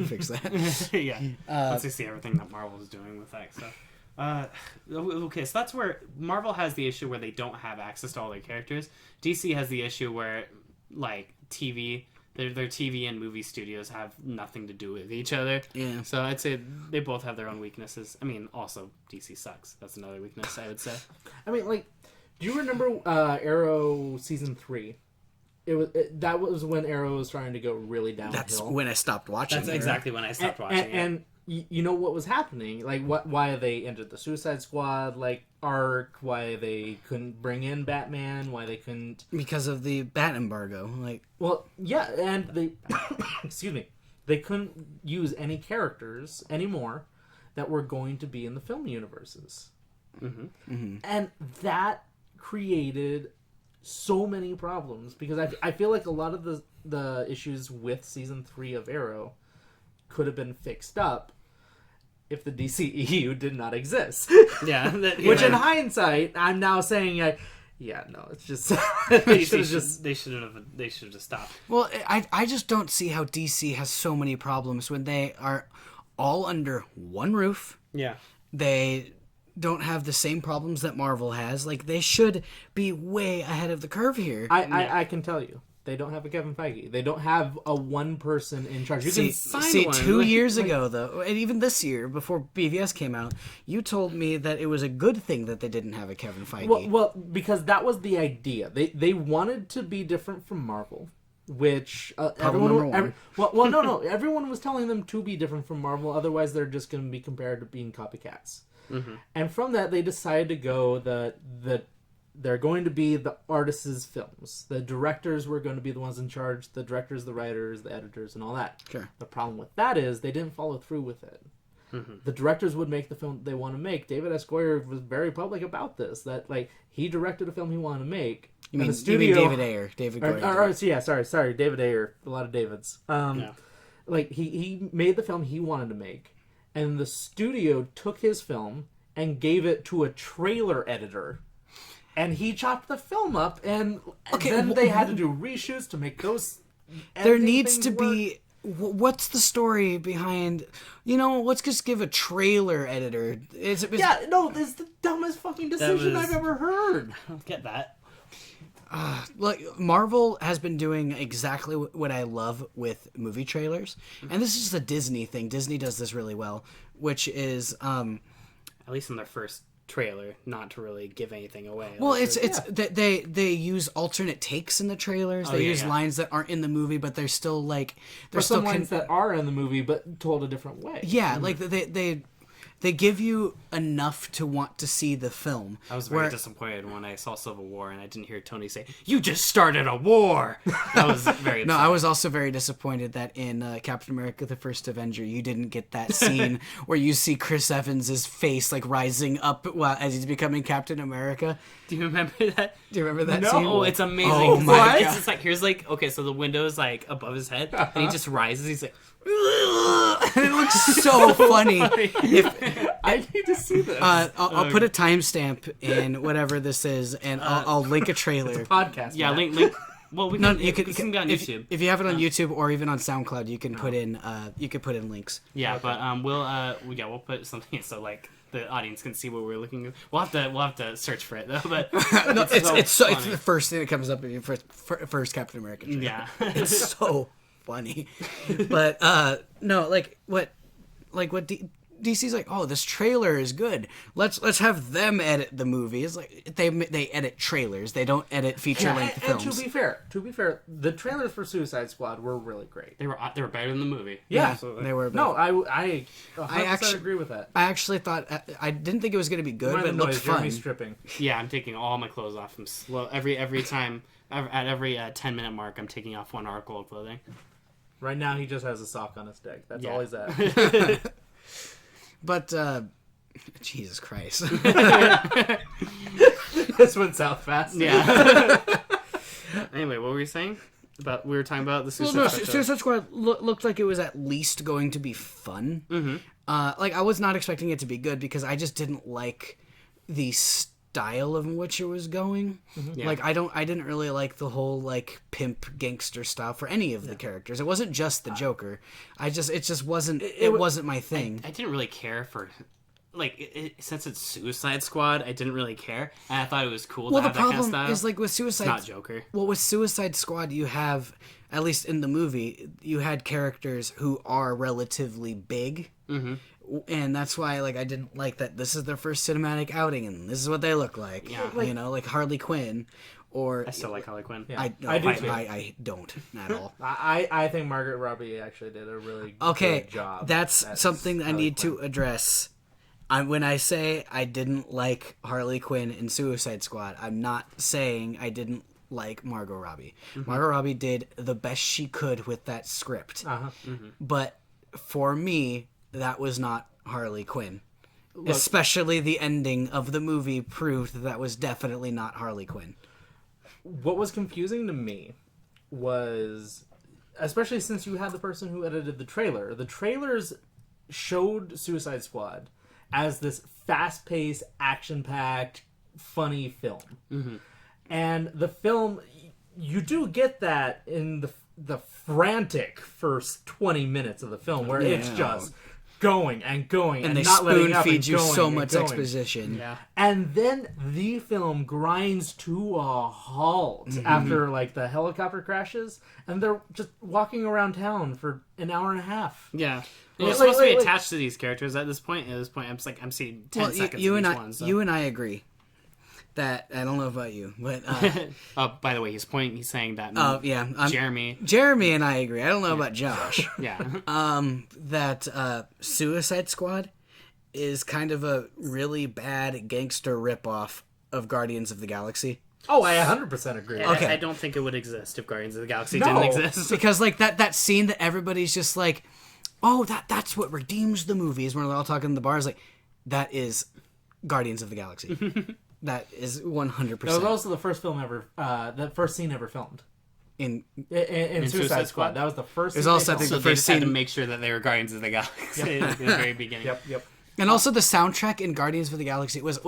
fix that." Yeah. Once they see everything that Marvel is doing with that stuff. Okay, so that's where Marvel has the issue where they don't have access to all their characters. DC has the issue where, like, their TV and movie studios have nothing to do with each other. Yeah. So I'd say they both have their own weaknesses. I mean, also, DC sucks. That's another weakness, I would say. I mean, like, do you remember Arrow Season 3? That was when Arrow was trying to go really downhill. That's when I stopped watching. That's exactly when I stopped watching it. And you know what was happening? Like, why they ended the Suicide Squad, like, arc, why they couldn't bring in Batman, why they couldn't... Because of the bat embargo. Like, well, yeah, and they... excuse me. They couldn't use any characters anymore that were going to be in the film universes. Mm-hmm. Mm-hmm. And that created so many problems, because I feel like a lot of the issues with Season 3 of Arrow could have been fixed up if the DCEU did not exist. Yeah. Which in hindsight, I'm now saying, it's just... they should have just stopped. well, I just don't see how DC has so many problems when they are all under one roof. Yeah. They don't have the same problems that Marvel has. Like, they should be way ahead of the curve here. I can tell you. They don't have a Kevin Feige. They don't have a one person in charge. You can sign See, one. 2 years ago, though, and even this year, before BVS came out, you told me that it was a good thing that they didn't have a Kevin Feige. Well, because that was the idea. They wanted to be different from Marvel, which everyone... no. Everyone was telling them to be different from Marvel, otherwise they're just going to be compared to being copycats. Mm-hmm. And from that, they decided to go that they're going to be the artists' films. The directors were going to be the ones in charge. The directors, the writers, the editors, and all that. Sure. The problem with that is they didn't follow through with it. Mm-hmm. The directors would make the film they want to make. David S. Goyer was very public about this. That, like, he directed a film he wanted to make. You mean David Ayer? David Goyer. Sorry, David Ayer. A lot of Davids. Like, he made the film he wanted to make, and the studio took his film and gave it to a trailer editor. And he chopped the film up, and then they had to do reshoots to make those. There needs to be. What's the story behind? Let's just give a trailer editor. It's the dumbest fucking decision I've ever heard. I don't get that. Like, Marvel has been doing exactly what I love with movie trailers, and this is just a Disney thing. Disney does this really well, which is at least in their first trailer, not to really give anything away. Well, they use alternate takes in the trailers. They use lines that aren't in the movie, but they're still like lines that are in the movie but told a different way. Yeah, like they give you enough to want to see the film. I was very disappointed when I saw Civil War and I didn't hear Tony say, "You just started a war." That was very upsetting. No, I was also very disappointed that in Captain America: The First Avenger, you didn't get that scene where you see Chris Evans's face like rising up as he's becoming Captain America. Do you remember that? Do you remember that no, scene? No, it's amazing. Oh my God. It's like, here's like, okay, so the window is like above his head and he just rises. He's like, it looks so funny. I need to see this. I'll put a timestamp in whatever this is, and I'll link a trailer. It's a podcast. Yeah, link. Well, we can. You can be on YouTube. If you have it on YouTube or even on SoundCloud, you can put in links. Yeah, but we'll put something so like the audience can see what we're looking at. We'll have to search for it though. But it's the first thing that comes up in your first Captain America trailer. Yeah, it's so funny. But no, like what DC's like, oh, this trailer is good. Let's have them edit the movie. It's like they edit trailers. They don't edit feature-length films. And to be fair, the trailers for Suicide Squad were really great. They were better than the movie. Yeah, absolutely. They were. Better. No, I actually agree with that. I actually thought I didn't think it was going to be good, but it looked fun. Stripping. Yeah, I'm taking all my clothes off. I'm slow every time at every 10-minute mark. I'm taking off one article of clothing. Right now, he just has a sock on his dick. That's all he's at. But, Jesus Christ. This went south fast. Yeah. Anyway, what were you saying? We were talking about the Suicide Squad. Suicide Squad looked like it was at least going to be fun. Mm-hmm. Like, I was not expecting it to be good because I just didn't like the style of which it was going. Mm-hmm. Yeah. Like, I didn't really like the whole, like, pimp gangster style for any of the characters. It wasn't just the Joker. It wasn't my thing. I didn't really care for since it's Suicide Squad, I didn't really care, and I thought it was cool Well, to the have that kind of problem style. is like with Suicide, It's not Joker. Well, with Suicide Squad, you have, at least in the movie, you had characters who are relatively big, and that's why like I didn't like that. This is their first cinematic outing, and this is what they look like. Yeah. You know, like Harley Quinn, or I still like Harley Quinn. Yeah. I do too. I don't at all. I think Margaret Robbie actually did a really Okay, good job. that's something that I need Quinn. to address. When I say I didn't like Harley Quinn in Suicide Squad, I'm not saying I didn't like Margot Robbie. Margot Robbie did the best she could with that script. But for me, that was not Harley Quinn. Especially the ending of the movie proved that was definitely not Harley Quinn. What was confusing to me was, especially since you had the person who edited the trailers showed Suicide Squad as this fast-paced, action-packed, funny film. And the film, you do get that in the frantic first 20 minutes of the film, where it's just going and going and they not letting spoon up feed and you going so and much going. exposition. Yeah. And then the film grinds to a halt after like the helicopter crashes, and they're just walking around town for an hour and a half. Yeah. Well, You're supposed to be like- attached to these characters at this point. At this point, I'm seeing 10 seconds you of and each I, one. So. you and I agree that I don't know about you, but By the way, he's saying that Jeremy Jeremy. and I agree. I don't know about Josh. Yeah. That Suicide Squad is kind of a really bad gangster ripoff of Guardians of the Galaxy. Oh, I 100% agree. Okay. I don't think it would exist if Guardians of the Galaxy No. didn't exist. Because like that scene that everybody's just like, oh, that's what redeems the movie is when they're all talking in the bars. Like, that is Guardians of the Galaxy. That is 100%. That was also the first film ever, the first scene ever filmed. in In Suicide Squad. That was the first. There's scene also, they I think, So the they first just had to scene- make sure that they were Guardians of the Galaxy at the very beginning. Yep. And also the soundtrack in Guardians of the Galaxy was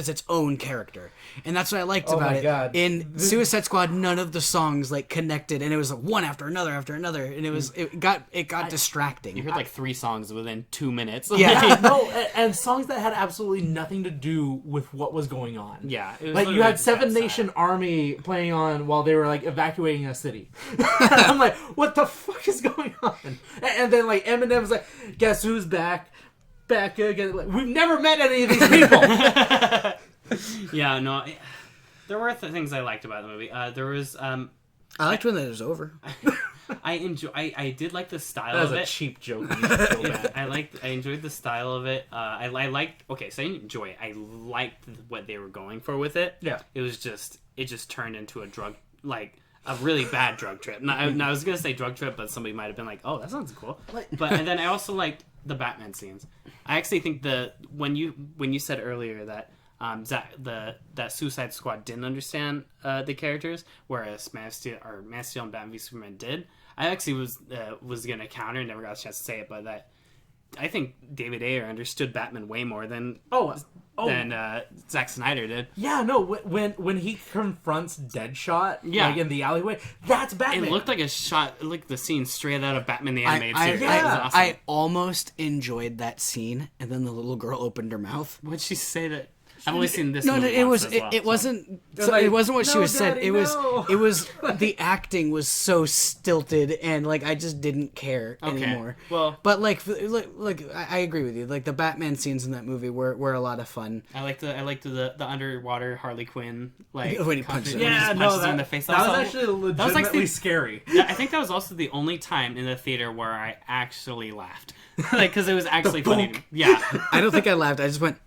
its own character, and that's what I liked about my it. God. In Suicide Squad, none of the songs like connected, and it was like one after another, and it got distracting. You heard like 3 songs within 2 minutes. Yeah. No, and songs that had absolutely nothing to do with what was going on. Yeah, it was Like you literally had just Seven outside. Nation Army playing on while they were like evacuating a city. I'm like, what the fuck is going on? And then like Eminem's like, guess who's back? Back again. Like, we've never met any of these people. Yeah, no. There were things I liked about the movie. There was I liked when it was over. I did like the style That was of a it. cheap joke. And you should feel bad. I enjoyed the style of it. I liked. Okay, so I didn't enjoy it. I liked what they were going for with it. Yeah. It just turned into a really bad drug trip. And I was gonna say drug trip, but somebody might have been like, "Oh, that sounds cool." And then I also liked the Batman scenes. I actually think when you said earlier that that Suicide Squad didn't understand the characters, whereas Man of Steel and Batman v Superman did. I actually was gonna counter, never got a chance to say it, but that I think David Ayer understood Batman way more than Zack Snyder did. Yeah, no. When he confronts Deadshot, Yeah. like in the alleyway, that's Batman. It looked like a shot, like the scene straight out of Batman the Animated Series. It was awesome. I almost enjoyed that scene, and then the little girl opened her mouth. What'd she say that? I've only seen this. No, movie it once was as well, it so. wasn't. like, It wasn't what she "No, was said. Daddy, It was no." it was the acting was so stilted, and like I just didn't care anymore. Well- but like I agree with you. Like the Batman scenes in that movie were a lot of fun. I liked the underwater Harley Quinn like When he punches her. Yeah, punches no, her in the face. that was also- actually legitimately that was like the- scary. Yeah, I think that was also the only time in the theater where I actually laughed, like because it was actually funny. Yeah, I don't think I laughed. I just went.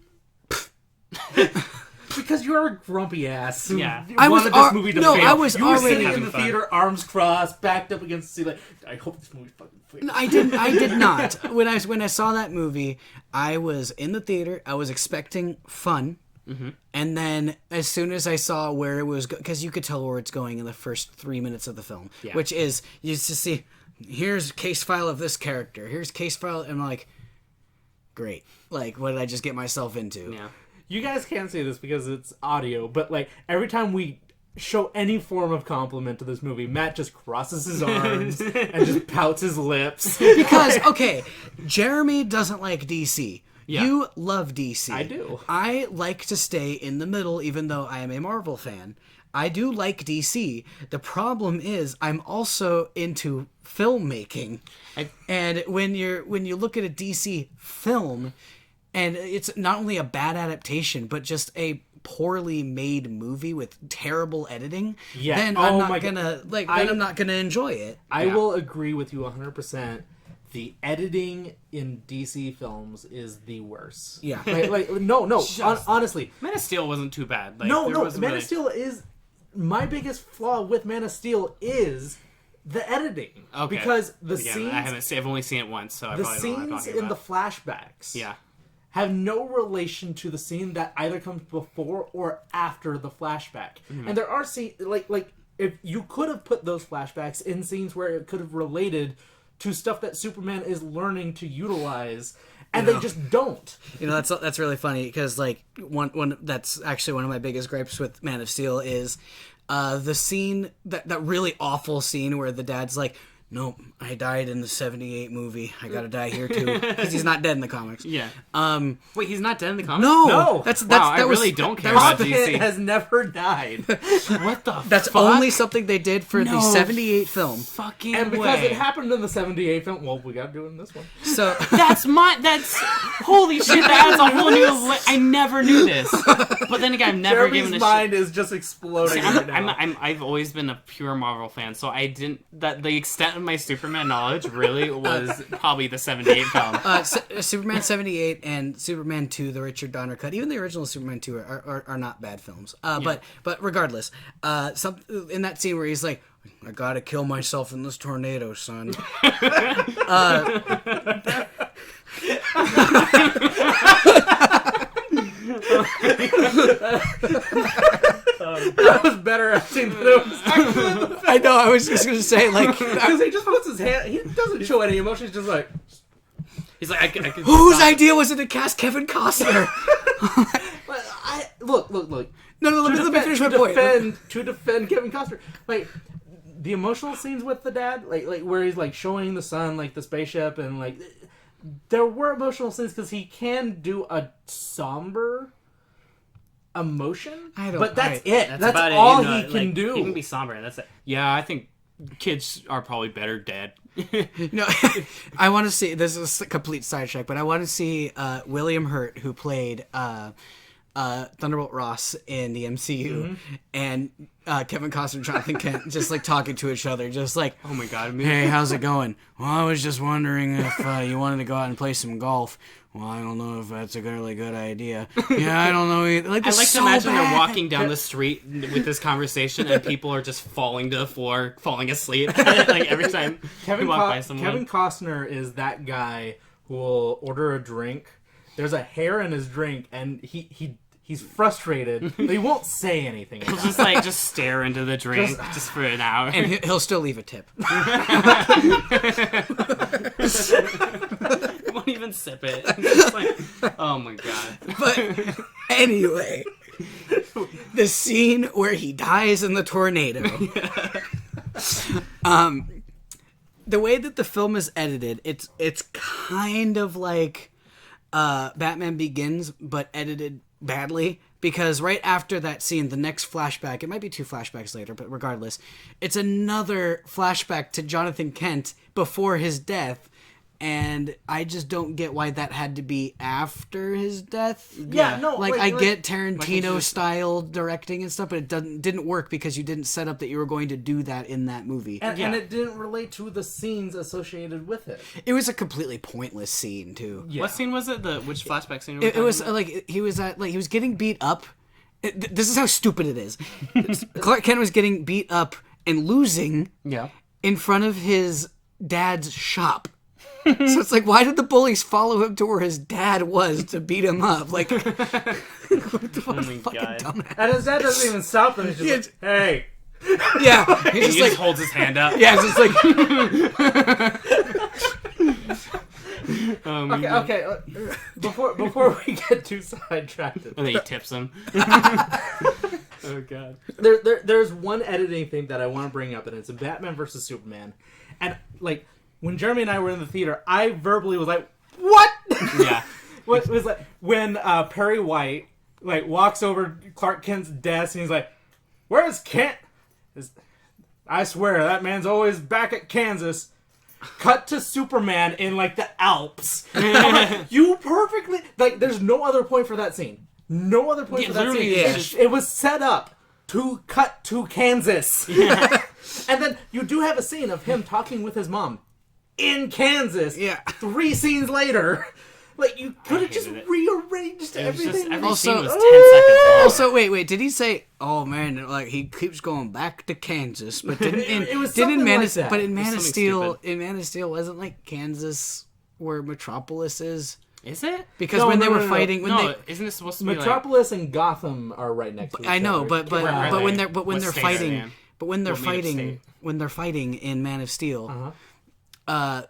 Because you're a grumpy ass. Who Yeah. I was wanted this movie to no, fail. I was You were already sitting in having the fun. theater, arms crossed, backed up against the ceiling. I hope this movie fucking fails. I did not. When I saw that movie, I was in the theater. I was expecting fun, and then as soon as I saw where it was, because you could tell where it's going in the first 3 minutes of the film, Yeah. which is you just see, here's case file of this character, here's case file, and I'm like, great. Like, what did I just get myself into? yeah. You guys can't see this because it's audio, but like every time we show any form of compliment to this movie, Matt just crosses his arms and just pouts his lips. Because okay, Jeremy doesn't like DC. Yeah. You love DC. I do. I like to stay in the middle, even though I am a Marvel fan. I do like DC. The problem is I'm also into filmmaking. And when you look at a DC film and it's not only a bad adaptation but just a poorly made movie with terrible editing, then I'm not gonna enjoy it. I will agree with you 100%. The editing in DC films is the worst. Yeah. Honestly. Man of Steel wasn't too bad. Like, Man of Steel is... My biggest flaw with Man of Steel is the editing. Okay. Because the scenes... I've only seen it once, so I probably don't know what I'm talking in about. the flashbacks... Yeah. have no relation to the scene that either comes before or after the flashback. Mm-hmm. And there are scenes... Like, if you could have put those flashbacks in scenes where it could have related to stuff that Superman is learning to utilize, and they just don't. That's really funny because like one that's actually one of my biggest gripes with Man of Steel is the scene that really awful scene where the dad's like, nope, I died in the 78 movie. I gotta die here too. Because he's not dead in the comics. Yeah. Wait, he's not dead in the comics? No! I really don't care about DC. has never died. What the That's fuck? only something they did for the 78 film. Fucking And because way. it happened in the 78 film, well, we gotta do it in this one. So That's holy shit, that's a whole new... I never knew this. But then again, I've never Jeremy's given a mind is just exploding right now. I've always been a pure Marvel fan, so I didn't... The extent of my Superman knowledge really was probably the 78 film. Superman 78 and Superman 2, the Richard Donner cut, even the original Superman 2 are not bad films. But regardless, in that scene where he's like, I gotta kill myself in this tornado, son. That was better acting than it was actually. I know, I was just gonna say, like... Because he just puts his hand... He doesn't show any emotion, he's just like... He's like, I could Whose idea was it to cast Kevin Costner? Look. No, let me finish my point. To defend Kevin Costner, like the emotional scenes with the dad, like where he's like showing the son like the spaceship, and like there were emotional scenes because he can do a somber emotion, but that's it. That's all he can do. He can be somber, and that's it. Yeah, I think kids are probably better dead. No, I want to see. This is a complete sidetrack, but I want to see William Hurt, who played Thunderbolt Ross in the MCU, and Kevin Costner and Jonathan Kent just like talking to each other, just like, oh my god, hey, how's it going? Well, I was just wondering if you wanted to go out and play some golf. Well, I don't know if that's a really good idea. Yeah, I don't know either. Like, I like to imagine they're walking down the street with this conversation and people are just falling to the floor, falling asleep like every time we walk by someone. Kevin Costner is that guy who will order a drink. There's a hair in his drink, and he's frustrated, but he won't say anything. He'll just stare into the drink just for an hour, and he'll still leave a tip. Won't even sip it. Just like, oh my god. But anyway, the scene where he dies in the tornado. The way that the film is edited, it's kind of like Batman Begins, but edited badly, because right after that scene, the next flashback, it might be 2 flashbacks later, but regardless, it's another flashback to Jonathan Kent before his death, and I just don't get why that had to be after his death. Yeah, no, like I get Tarantino style directing and stuff, but it didn't work because you didn't set up that you were going to do that in that movie, and it didn't relate to the scenes associated with it. It was a completely pointless scene too. Yeah. What scene was it? Which flashback scene? It was like he was getting beat up. This is how stupid it is. Clark Kent was getting beat up and losing in front of his dad's shop. So it's like, why did the bullies follow him to where his dad was to beat him up? Like, what the fucking dumbass. And his dad doesn't even stop him. He's just like, hey. Yeah. He just holds his hand up. Yeah, it's just like... Okay. Before we get too sidetracked. And then he tips him. Oh, God. There's one editing thing that I want to bring up, and it's a Batman versus Superman. And, like... When Jeremy and I were in the theater, I verbally was like, what? Yeah. what was like when Perry White like walks over Clark Kent's desk and he's like, "Where's Kent?" I swear that man's always back at Kansas. Cut to Superman in like the Alps. You perfectly like. There's no other point for that scene. No other point for that scene. It was set up to cut to Kansas. Yeah. And then you do have a scene of him talking with his mom in Kansas. Yeah. 3 scenes later. Like, you could have just rearranged everything. Every scene was 10 seconds long. Also, wait, did he say, "Oh man, like he keeps going back to Kansas"? But didn't in Man of Steel, wasn't like Kansas where Metropolis is? Is it? Because when they were fighting, isn't it supposed to be Metropolis and Gotham are right next to each other. I know, but when they're fighting, when they're fighting in Man of Steel, you're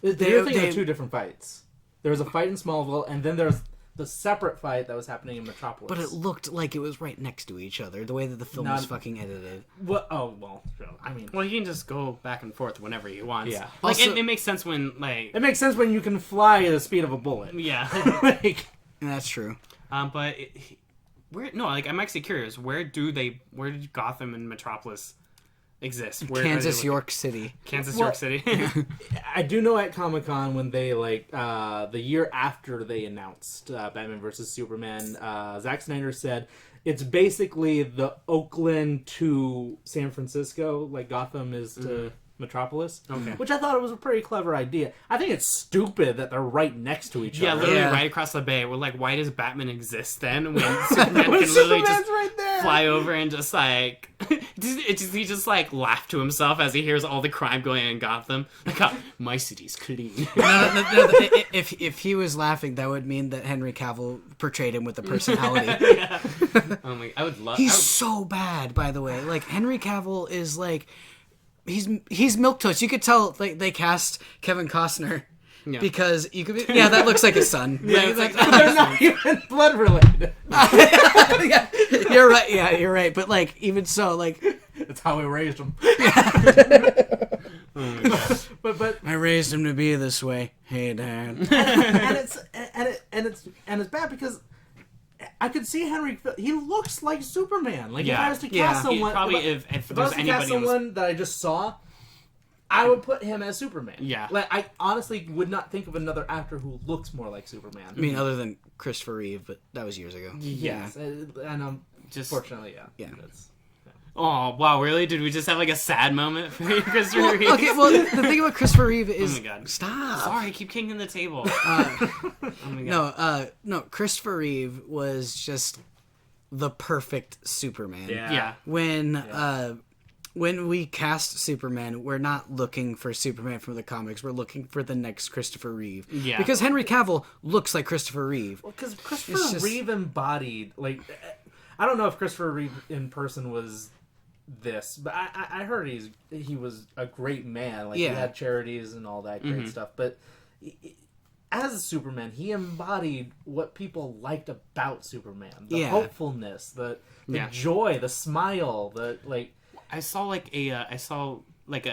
thinking of 2 different fights. There was a fight in Smallville, and then there's the separate fight that was happening in Metropolis. But it looked like it was right next to each other, the way that the film was fucking edited. I mean... Well, he can just go back and forth whenever he wants. Yeah. Like, Also, it makes sense when, like... It makes sense when you can fly at the speed of a bullet. Yeah. Like... That's true. But... I'm actually curious. Where did Gotham and Metropolis exist? Kansas, York City. York City. I do know at Comic-Con when they, the year after they announced Batman vs. Superman, Zack Snyder said it's basically the Oakland to San Francisco, like Gotham is to Metropolis. Okay. Which I thought it was a pretty clever idea. I think it's stupid that they're right next to each other. Yeah, literally right across the bay. We're like, why does Batman exist then when Superman can literally just right there. fly over and just like... he just like laughed to himself as he hears all the crime going on in Gotham. Like, my city's clean. No, if he was laughing, that would mean that Henry Cavill portrayed him with the personality. Yeah. Oh my, I would love... He's so bad, by the way. Like, Henry Cavill is like... He's milquetoast. You could tell like they cast Kevin Costner because you could that looks like his son. Yeah, like, they're not even blood related. Yeah, you're right. Yeah, you're right. But like even so, like that's how we raised him. Oh my God. But I raised him to be this way. Hey, Dad. and it's bad because I could see Henry. He looks like Superman. Like if I was to cast someone, if I was to cast someone that I just saw, I would put him as Superman. Yeah. Like I honestly would not think of another actor who looks more like Superman. I mean, other than Christopher Reeve, but that was years ago. Yes, and just fortunately, yeah. Oh wow! Really? Did we just have like a sad moment for Christopher Reeve? Okay, well the thing about Christopher Reeve is, oh my God! Stop! Sorry, I keep kicking the table. Oh my God. No. Christopher Reeve was just the perfect Superman. Yeah. When we cast Superman, we're not looking for Superman from the comics. We're looking for the next Christopher Reeve. Yeah. Because Henry Cavill looks like Christopher Reeve. Well, because Christopher Reeve embodied like I don't know if Christopher Reeve in person was this, but I heard he was a great man. Like he had charities and all that great stuff. But as a Superman, he embodied what people liked about Superman: the hopefulness, the joy, the smile, the like. I saw a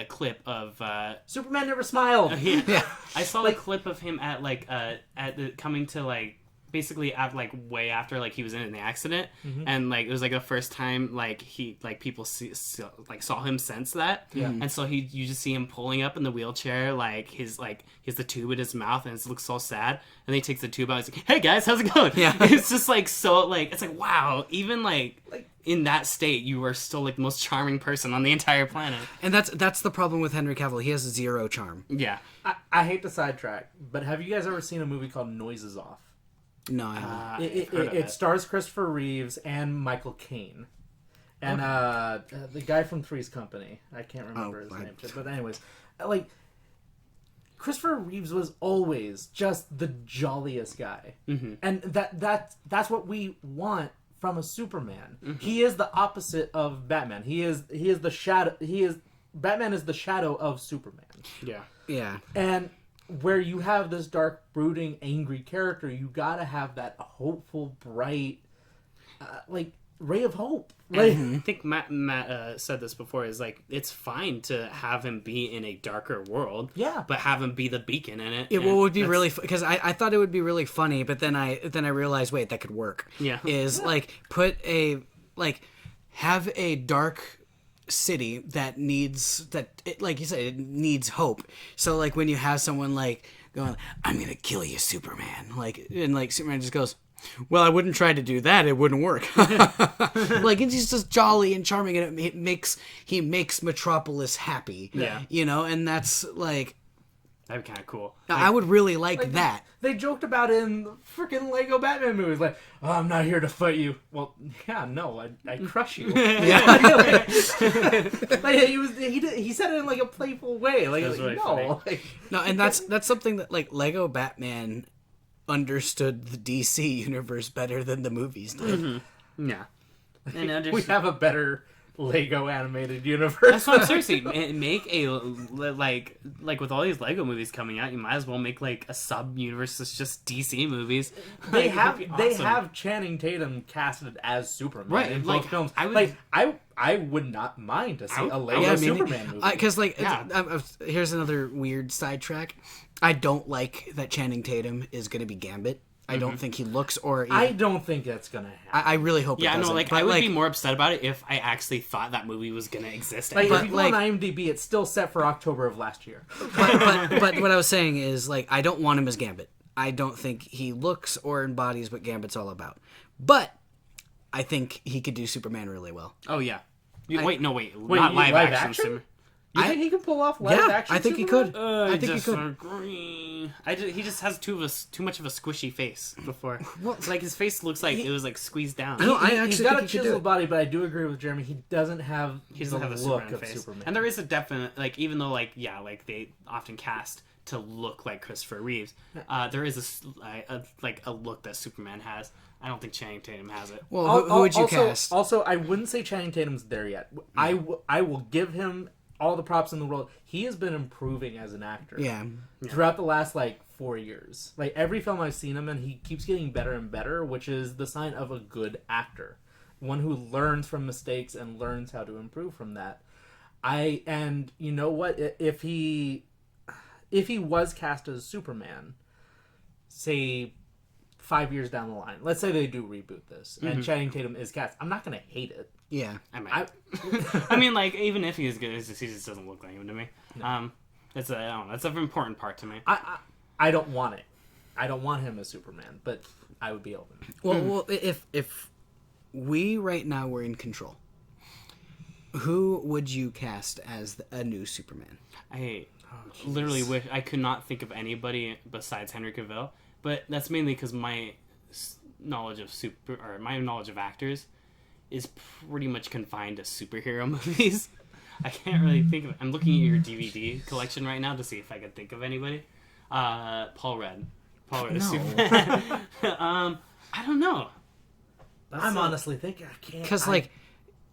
clip of Superman never smiled. I saw a clip of him at coming to like basically at like way after like he was in an accident, and like it was like the first time like he like people saw him since that, and so you just see him pulling up in the wheelchair, like he has the tube in his mouth and it looks so sad, and then he takes the tube out and he's like, hey guys, how's it going? It's just like so like it's like wow, even like in that state you are still like the most charming person on the entire planet. And that's the problem with Henry Cavill. He has zero charm. I hate to sidetrack, but have you guys ever seen a movie called Noises Off? No, I haven't. It stars Christopher Reeves and Michael Caine. And the guy from Three's Company. I can't remember his name. But anyways, like, Christopher Reeves was always just the jolliest guy. And that's what we want from a Superman. He is the opposite of Batman. He is the shadow. Batman is the shadow of Superman. Yeah. And where you have this dark, brooding, angry character, you gotta have that hopeful, bright, ray of hope. Like, I think Matt said this before, is like, it's fine to have him be in a darker world, Yeah. but have him be the beacon in it. It would be really because I thought it would be really funny, but then I realized, wait, that could work. Yeah. Is like have a dark city that needs like you said, it needs hope. So like when you have someone like going, I'm gonna kill you, Superman, and Superman just goes, well, I wouldn't try to do that, it wouldn't work. Like, it's just jolly and charming, and he makes Metropolis happy. Yeah. And that's like, that'd be kind of cool. I would really like that. They joked about it in the freaking Lego Batman movies, like, oh, I'm not here to fight you. Well, yeah, no, I crush you. Like, he said it in like a playful way. Like, really no, funny. like, No, and that's something that like Lego Batman understood the DC universe better than the movies did. Yeah. And we have a better Lego animated universe. That's what I'm seriously make a like with all these Lego movies coming out, you might as well make like a sub universe that's just DC movies. They Like, have Channing Tatum casted as Superman Right, in like, both films. I would- I would not mind to see a Lego Yeah, Superman movie. because Yeah. here's another weird sidetrack. I don't like that Channing Tatum is going to be Gambit. I don't think he looks I don't think that's gonna happen. I really hope. Yeah, it no, doesn't. like But, I would be more upset about it if I actually thought that movie was gonna exist. Like, But, if you go like- on IMDb, it's still set for October of last year. but what I was saying is, like, I don't want him as Gambit. I don't think he looks or embodies what Gambit's all about. But I think he could do Superman really well. Oh yeah. Wait, not you- live live action. action? You think he can pull off live action? I think he Superman? could. I think he could. Agree. He just has too much of a squishy face before. Like his face looks like it was like squeezed down. No, I He's actually got a think he could do chiseled it. body, but I do agree with Jeremy. He doesn't have He doesn't the have a look Superman of face. Superman. And there is a definite, like, even though, like, yeah, like, they often cast to look like Christopher Reeves, there is a look that Superman has. I don't think Channing Tatum has it. Well, who would you also, cast? Also, I wouldn't say Channing Tatum's there yet. I will give him all the props in the world. He has been improving as an actor. Yeah. Throughout the last, 4 years. Like, every film I've seen him in, he keeps getting better and better, which is the sign of a good actor. One who learns from mistakes and learns how to improve from that. And you know what? If he was cast as Superman, say 5 years down the line, let's say they do reboot this, and Channing Tatum is cast, I'm not going to hate it. Yeah. I might. I mean, like, even if he's good, he just doesn't look like him to me. No. That's an important part to me. I don't want it. I don't want him as Superman, but I would be open. Well, if we right now were in control, who would you cast as a new Superman? I literally wish I could not think of anybody besides Henry Cavill, but that's mainly because my knowledge of actors is pretty much confined to superhero movies. I can't really think of it. I'm looking at your DVD collection right now to see if I can think of anybody. Paul Rudd. Is Superman. I don't know. I'm honestly thinking I can't. Because like,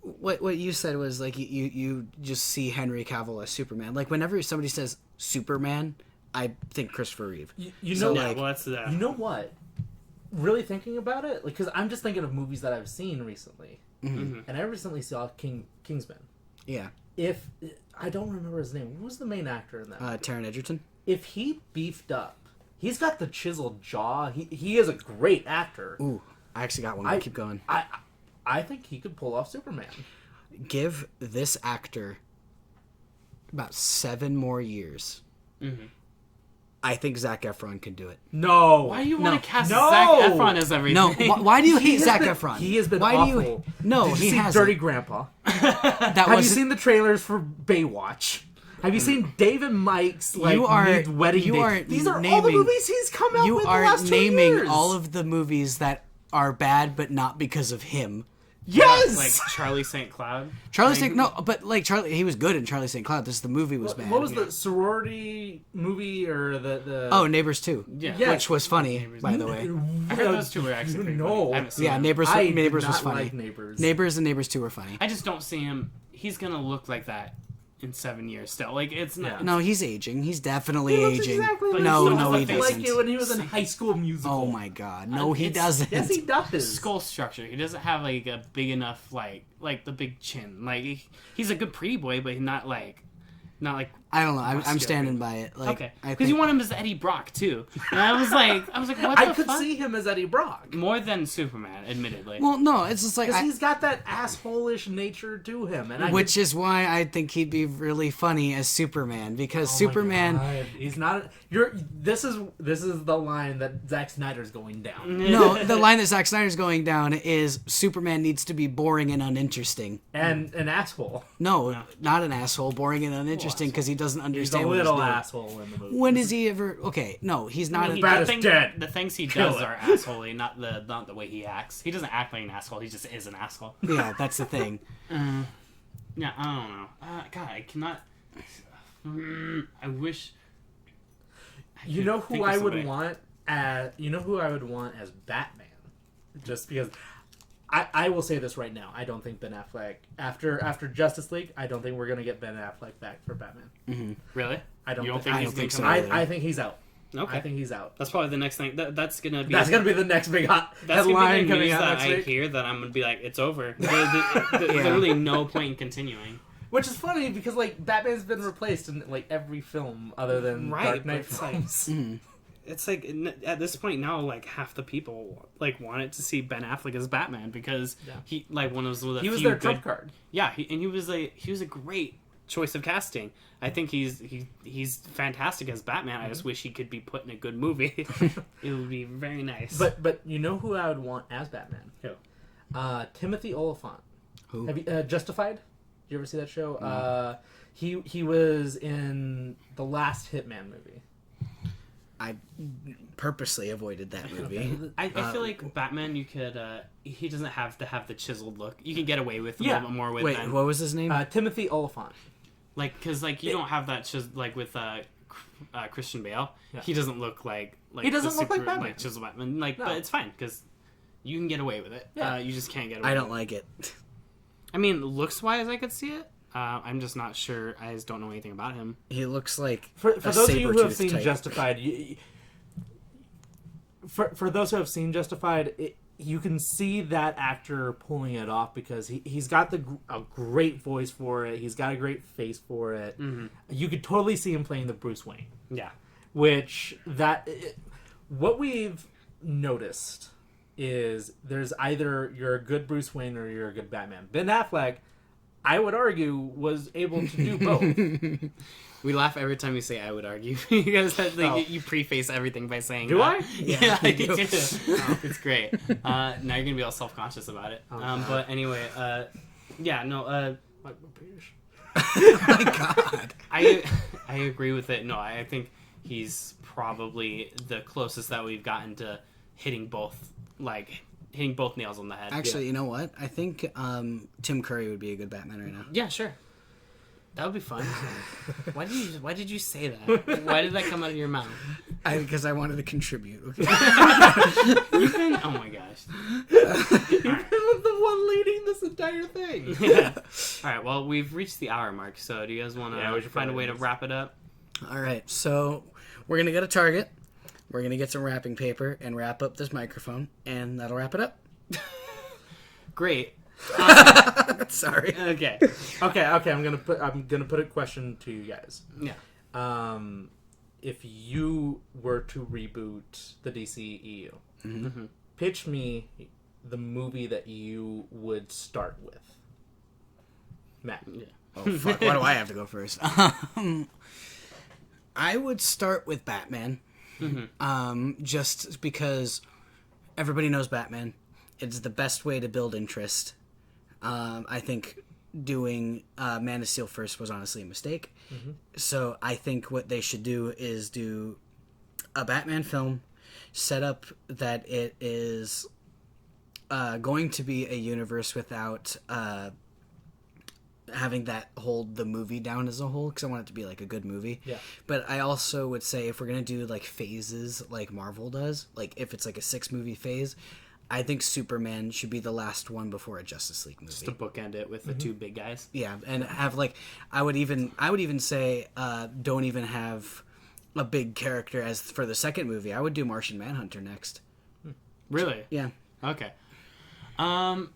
what you said was like you just see Henry Cavill as Superman. Like whenever somebody says Superman, I think Christopher Reeve. You So, know, like, Well, that's you know what? Really thinking about it, like, because I'm just thinking of movies that I've seen recently, and I recently saw Kingsman. Yeah. If I don't remember his name, who was the main actor in that? Taron Egerton. If he beefed up, he's got the chiseled jaw. He is a great actor. Ooh, I actually got one. Keep going. I think he could pull off Superman. Give this actor about 7 more years. I think Zac Efron can do it. No. Why do you want to cast No. Zac Efron as everything? No, why do you hate Zac been, Efron? He has been why awful. Do you, no, Did you he see hasn't. Dirty Grandpa? That Have you seen the trailers for Baywatch? Have you seen David Mike's wedding day? These are all the movies he's come out with the last 2 naming years. all of the movies that are bad, but not because of him. Yes. Like Charlie St. Cloud. Charlie, he was good in Charlie St. Cloud. The movie was bad. What was the sorority movie or the? Oh, Neighbors 2. Yeah. Which was funny, by the way. I heard those two were actually pretty funny. I haven't seen Yeah, them. Neighbors I did was not funny. like Neighbors. Neighbors and Neighbors 2 were funny. I just don't see him. He's gonna look like that in 7 years still. Like, it's not... No, he's aging. He's definitely He looks aging. exactly like No, he no, looked he like doesn't. it when he was in High School Musical. Oh my god. No, he It's- doesn't. Yes, he does. Skull structure. He doesn't have, like, a big enough, like the big chin. Like, he's a good pretty boy, but not like... I don't know. I'm muscular. standing by it. Like, Okay, I because think you want him as Eddie Brock too, and I was like, what I the could fuck? see him as Eddie Brock. More than Superman, admittedly. Well, no, it's just like Because he's got that asshole-ish nature to him. And which is why I think he'd be really funny as Superman, because Oh my Superman. God. He's not. This is the line that Zack Snyder's going down. No, the line that Zack Snyder's going down is Superman needs to be boring and uninteresting. And an asshole. No, not an asshole. Boring and uninteresting because he doesn't He's a understand what he's little doing. asshole in the movie. When is he ever? Okay, no, he's not. He- Brad the is dead. The things he Kill does it. are assholey, not the way he acts. He doesn't act like an asshole. He just is an asshole. Yeah, that's the thing. Yeah, I don't know. God, I cannot. I wish. You know who think of I would somebody. want as as Batman? Just because I will say this right now. I don't think Ben Affleck after Justice League, I don't think we're gonna get Ben Affleck back for Batman. Really? I don't You don't think- think I he's don't gonna think come so out? either. I think he's out. Okay. I think he's out. That's probably the next thing. That's gonna be. That's gonna be the next big hot That's headline gonna be coming the news out that next I week. hear that I'm gonna be like, it's over. There's literally no point in continuing. Which is funny because like Batman's been replaced in like every film other than Right, Dark but Knight it's like- films. It's like at this point now, like half the people like wanted to see Ben Affleck as Batman because he like one of the He was few their trump good. card. Yeah, he was a great choice of casting. I think he's fantastic as Batman. I just wish he could be put in a good movie. It would be very nice. But you know who I would want as Batman? Who? Timothy Olyphant. Who? Have you Justified? Did you ever see that show? He was in the last Hitman movie. I purposely avoided that movie. I feel like Batman, you could. He doesn't have to have the chiseled look. You can get away with a Yeah. little bit more with Wait, them. what was his name? Timothy Olyphant. Like, because like you don't have that like with Christian Bale. Yeah. He doesn't look like He doesn't the look like super, Batman. chiseled Batman. Like, No. but it's fine because you can get away with it. Yeah. You just can't get away. I don't with like it. it. I mean, looks wise, I could see it. I'm just not sure. I just don't know anything about him. He looks like For a those of you who have saber-toothed seen tiger. Justified, for those who have seen Justified, you can see that actor pulling it off because he's got a great voice for it. He's got a great face for it. Mm-hmm. You could totally see him playing the Bruce Wayne. Yeah. What we've noticed is there's either you're a good Bruce Wayne or you're a good Batman. Ben Affleck, I would argue, was able to do both. We laugh every time you say "I would argue." You guys have, like, Oh. you preface everything by saying, Do that. I? Yeah, you you do. do. It's great. Now you're gonna be all self-conscious about it. But anyway, yeah, no. Like my British. Oh my god. I agree with it. No, I think he's probably the closest that we've gotten to hitting both nails on the head. Actually, you know what? I think Tim Curry would be a good Batman right now. Yeah, sure. That would be fun. Why did you say that? Why did that come out of your mouth? Because I wanted to contribute. Okay. You've been, oh my gosh. He was the one leading this entire thing. Yeah. All right. Well, we've reached the hour mark. So, do you guys want to Yeah, we should find a probably way do to this. wrap it up? All right, so we're gonna go to Target. We're gonna get some wrapping paper and wrap up this microphone, and that'll wrap it up. Great. Sorry. Okay. Okay. I'm gonna put a question to you guys. Yeah. If you were to reboot the DCEU, pitch me the movie that you would start with. Matt. Yeah. Oh fuck! Why do I have to go first? I would start with Batman, just because everybody knows Batman. It's the best way to build interest. I think doing Man of Steel first was honestly a mistake. So I think what they should do is do a Batman film, set up that it is going to be a universe without having that hold the movie down as a whole, because I want it to be like a good movie. Yeah. But I also would say if we're gonna do like phases like Marvel does, like if it's like a 6-movie phase, I think Superman should be the last one before a Justice League movie. Just to bookend it with the two big guys. Yeah, and have like I would even say don't even have a big character as for the second movie. I would do Martian Manhunter next. Really? Yeah. Okay. I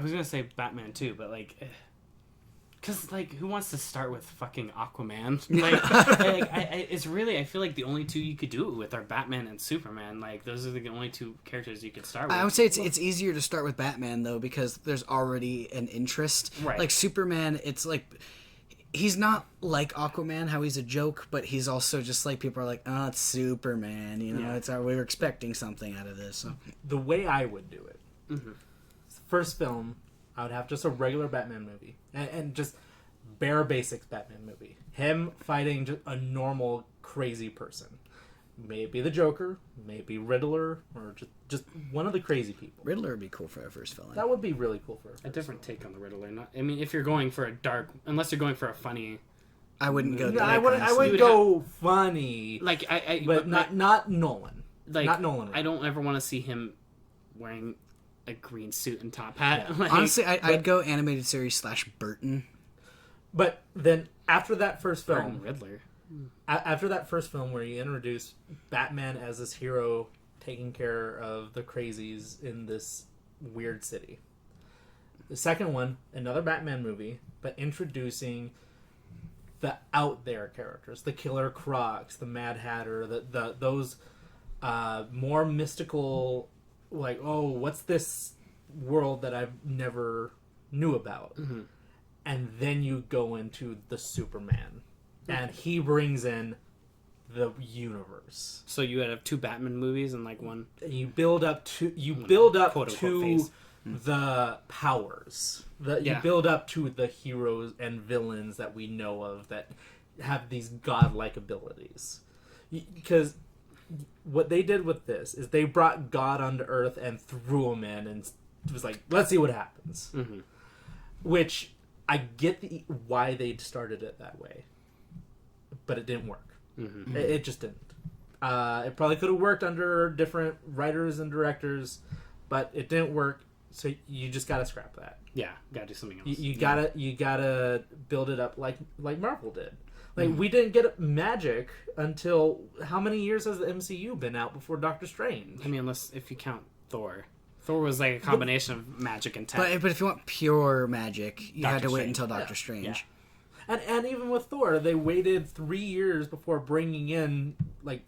was gonna say Batman too, but like, cause like, who wants to start with fucking Aquaman? It's really, I feel like the only two you could do it with are Batman and Superman. Like, those are the only two characters you could start with. I would say it's easier to start with Batman though because there's already an interest. Right. Like Superman, it's like he's not like Aquaman, how he's a joke, but he's also just like people are like, oh, it's Superman, you know, it's we were expecting something out of this. So. The way I would do it, first film, I would have just a regular Batman movie and just bare basics Batman movie. Him fighting just a normal crazy person. Maybe the Joker, maybe Riddler, or just one of the crazy people. Riddler would be cool for a first villain. That would be really cool for a different take on the Riddler. I mean, if you're going for a dark, unless you're going for a funny. I wouldn't go. I wouldn't go funny. Like but not Nolan. Like not Nolan. I don't ever want to see him wearing a green suit and top hat. Yeah. Honestly, I'd go animated series / Burton. But then after that first film, Burton Riddler. After that first film where you introduce Batman as this hero taking care of the crazies in this weird city. The second one, another Batman movie, but introducing the out there characters, the Killer Crocs, the Mad Hatter, those more mystical, like, oh, what's this world that I've never knew about? Mm-hmm. And then you go into the Superman. And he brings in the universe. So you would have two Batman movies and like one. You build up to the powers. You build up to the heroes and villains that we know of that have these godlike abilities. Because what they did with this is they brought God onto Earth and threw him in, and it was like, let's see what happens. Mm-hmm. Which I get why they started it that way. But it didn't work. Mm-hmm. It just didn't. It probably could have worked under different writers and directors, but it didn't work. So you just gotta scrap that. Yeah, gotta do something else. You gotta build it up like Marvel did. Like we didn't get magic until how many years has the MCU been out before Doctor Strange? I mean, if you count Thor. Thor was like a combination of magic and tech. But if you want pure magic, you had to wait until Doctor Strange. Yeah. And even with Thor, they waited 3 years before bringing in, like,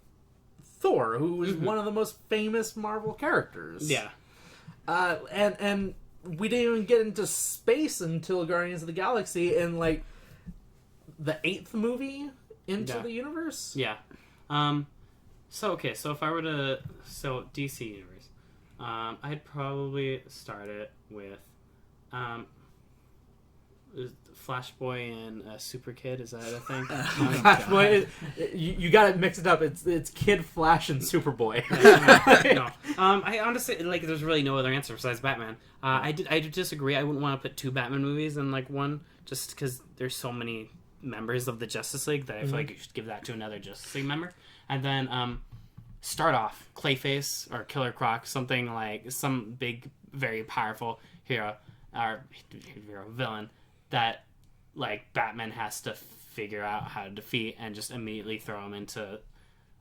Thor, who was one of the most famous Marvel characters. Yeah. And we didn't even get into space until Guardians of the Galaxy in, like, the 8th movie into the universe. Yeah. So if I were to... So, DC Universe. I'd probably start it with... Flash Boy and Super Kid, is that a thing? Flash Boy, you got it mixed up. It's Kid Flash and Superboy. No, I honestly like. There's really no other answer besides Batman. I disagree. I wouldn't want to put two Batman movies in like one, just because there's so many members of the Justice League that I feel like you should give that to another Justice League member, and then start off Clayface or Killer Croc, something like some big, very powerful hero or villain that like Batman has to figure out how to defeat and just immediately throw him into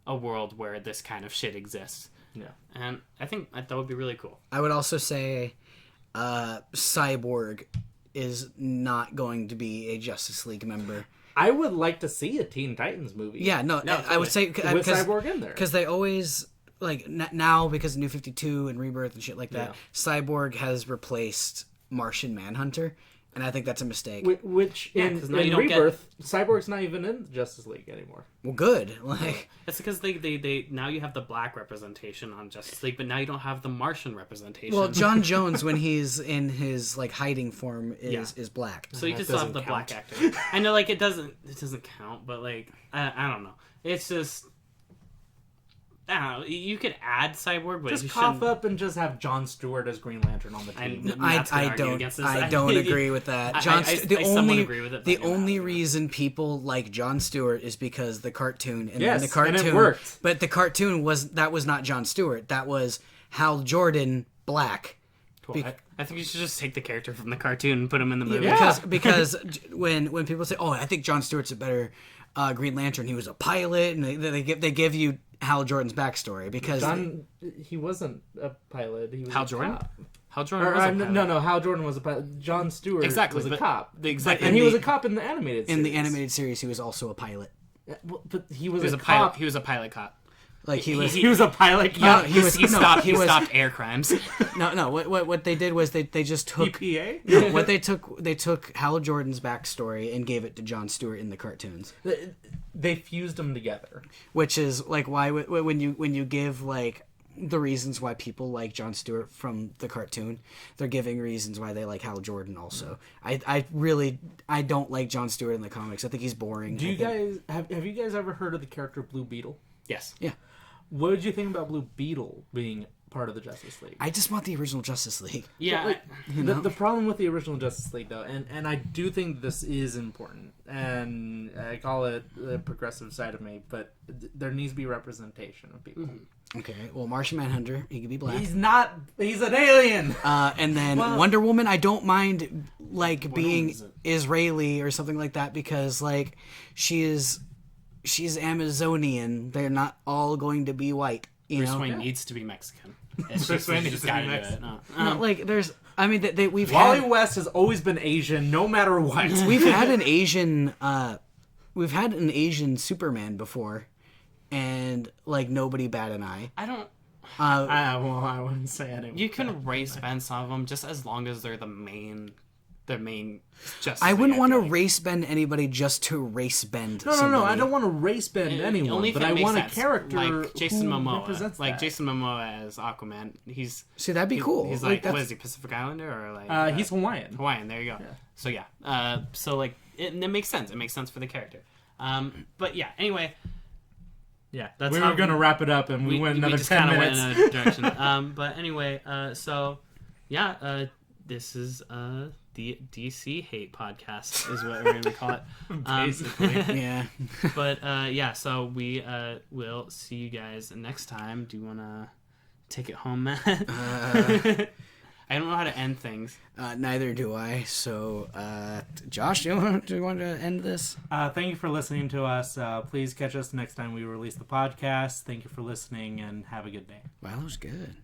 a world where this kind of shit exists. Yeah. And I think that would be really cool. I would also say Cyborg is not going to be a Justice League member. I would like to see a Teen Titans movie. Yeah, no totally. I would say... With Cyborg in there. Because they always... Like, now, because of New 52 and Rebirth and shit like that, Cyborg has replaced Martian Manhunter. And I think that's a mistake. Which in Rebirth, Cyborg's not even in the Justice League anymore. Well, good. Like it's because they now you have the black representation on Justice League, but now you don't have the Martian representation. Well, John Jones, when he's in his like hiding form, is black. So you can still have the black actor. I know, like it doesn't count, but like I don't know. It's just. I don't know. You could add Cyborg, but just cough up and just have Jon Stewart as Green Lantern on the team. I don't agree with that. The only reason people like Jon Stewart is because the cartoon and then the cartoon and it worked. But the cartoon was not Jon Stewart. That was Hal Jordan black. I think you should just take the character from the cartoon and put him in the movie. Because when people say, "Oh, I think Jon Stewart's a better Green Lantern," he was a pilot, and they give you Hal Jordan's backstory because he wasn't a pilot. He was Hal a Jordan. cop. Hal Jordan was a pilot. No. Hal Jordan was a pilot. Jon Stewart was a cop. Exactly. And he was a cop in the animated series. In the animated series, he was also a pilot. But he was a pilot. cop. He was a pilot cop. Like he was a pilot cop. He stopped air crimes. No. What they did was they just took EPA. No, what they took Hal Jordan's backstory and gave it to Jon Stewart in the cartoons. They fused them together, which is like why when you give like the reasons why people like Jon Stewart from the cartoon, they're giving reasons why they like Hal Jordan also. I don't like Jon Stewart in the comics. I think he's boring. Do you guys have you guys ever heard of the character Blue Beetle? Yes. Yeah. What did you think about Blue Beetle being part of the Justice League? I just want the original Justice League. Yeah. The problem with the original Justice League, though, and I do think this is important, and I call it the progressive side of me, but there needs to be representation of people. Mm-hmm. Okay, well, Martian Manhunter, he could be black. He's not. He's an alien. And then Wonder Woman, I don't mind like being Israeli or something like that because like she's Amazonian. They're not all going to be white. Bruce Wayne needs to be Mexican. It's Bruce Wayne needs just to be gotta Mexican. do it. No, like there's. I mean, we've Wally had. West has always been Asian, no matter what. We've had an Asian. We've had an Asian Superman before, and like nobody bat an eye. I don't. I wouldn't say anything. You can race bend some of them just as long as they're the main. Justice I wouldn't want to like. race bend anybody just to race bend. No. I don't want to race bend anyone, Only but if it I makes want sense. a character like Jason who Momoa. represents Like that. Jason Momoa as Aquaman. See, that'd be cool. He's like what is he, Pacific Islander or like? He's Hawaiian. Hawaiian. There you go. Yeah. So yeah. So like it makes sense. It makes sense for the character. But yeah. Anyway. Yeah, we were gonna wrap it up, and we went another 10 minutes. Went in a direction. But anyway, so yeah, this is the DC Hate Podcast is what we're gonna call it. Basically, yeah. But yeah, so we will see you guys next time. Do you wanna take it home, Matt? I don't know how to end things. Neither do I. So, Josh, do you want to end this? Thank you for listening to us. Please catch us next time we release the podcast. Thank you for listening, and have a good day. Wow, that was good.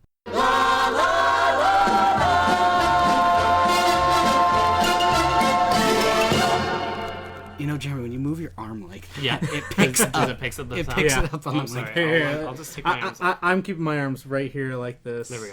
You know, Jeremy, when you move your arm like that, Yeah, it picks up. It picks up the It top. picks Yeah. it up on I'm the sorry. mic. Here, I'll just take my arms off. I'm keeping my arms right here like this. There we go.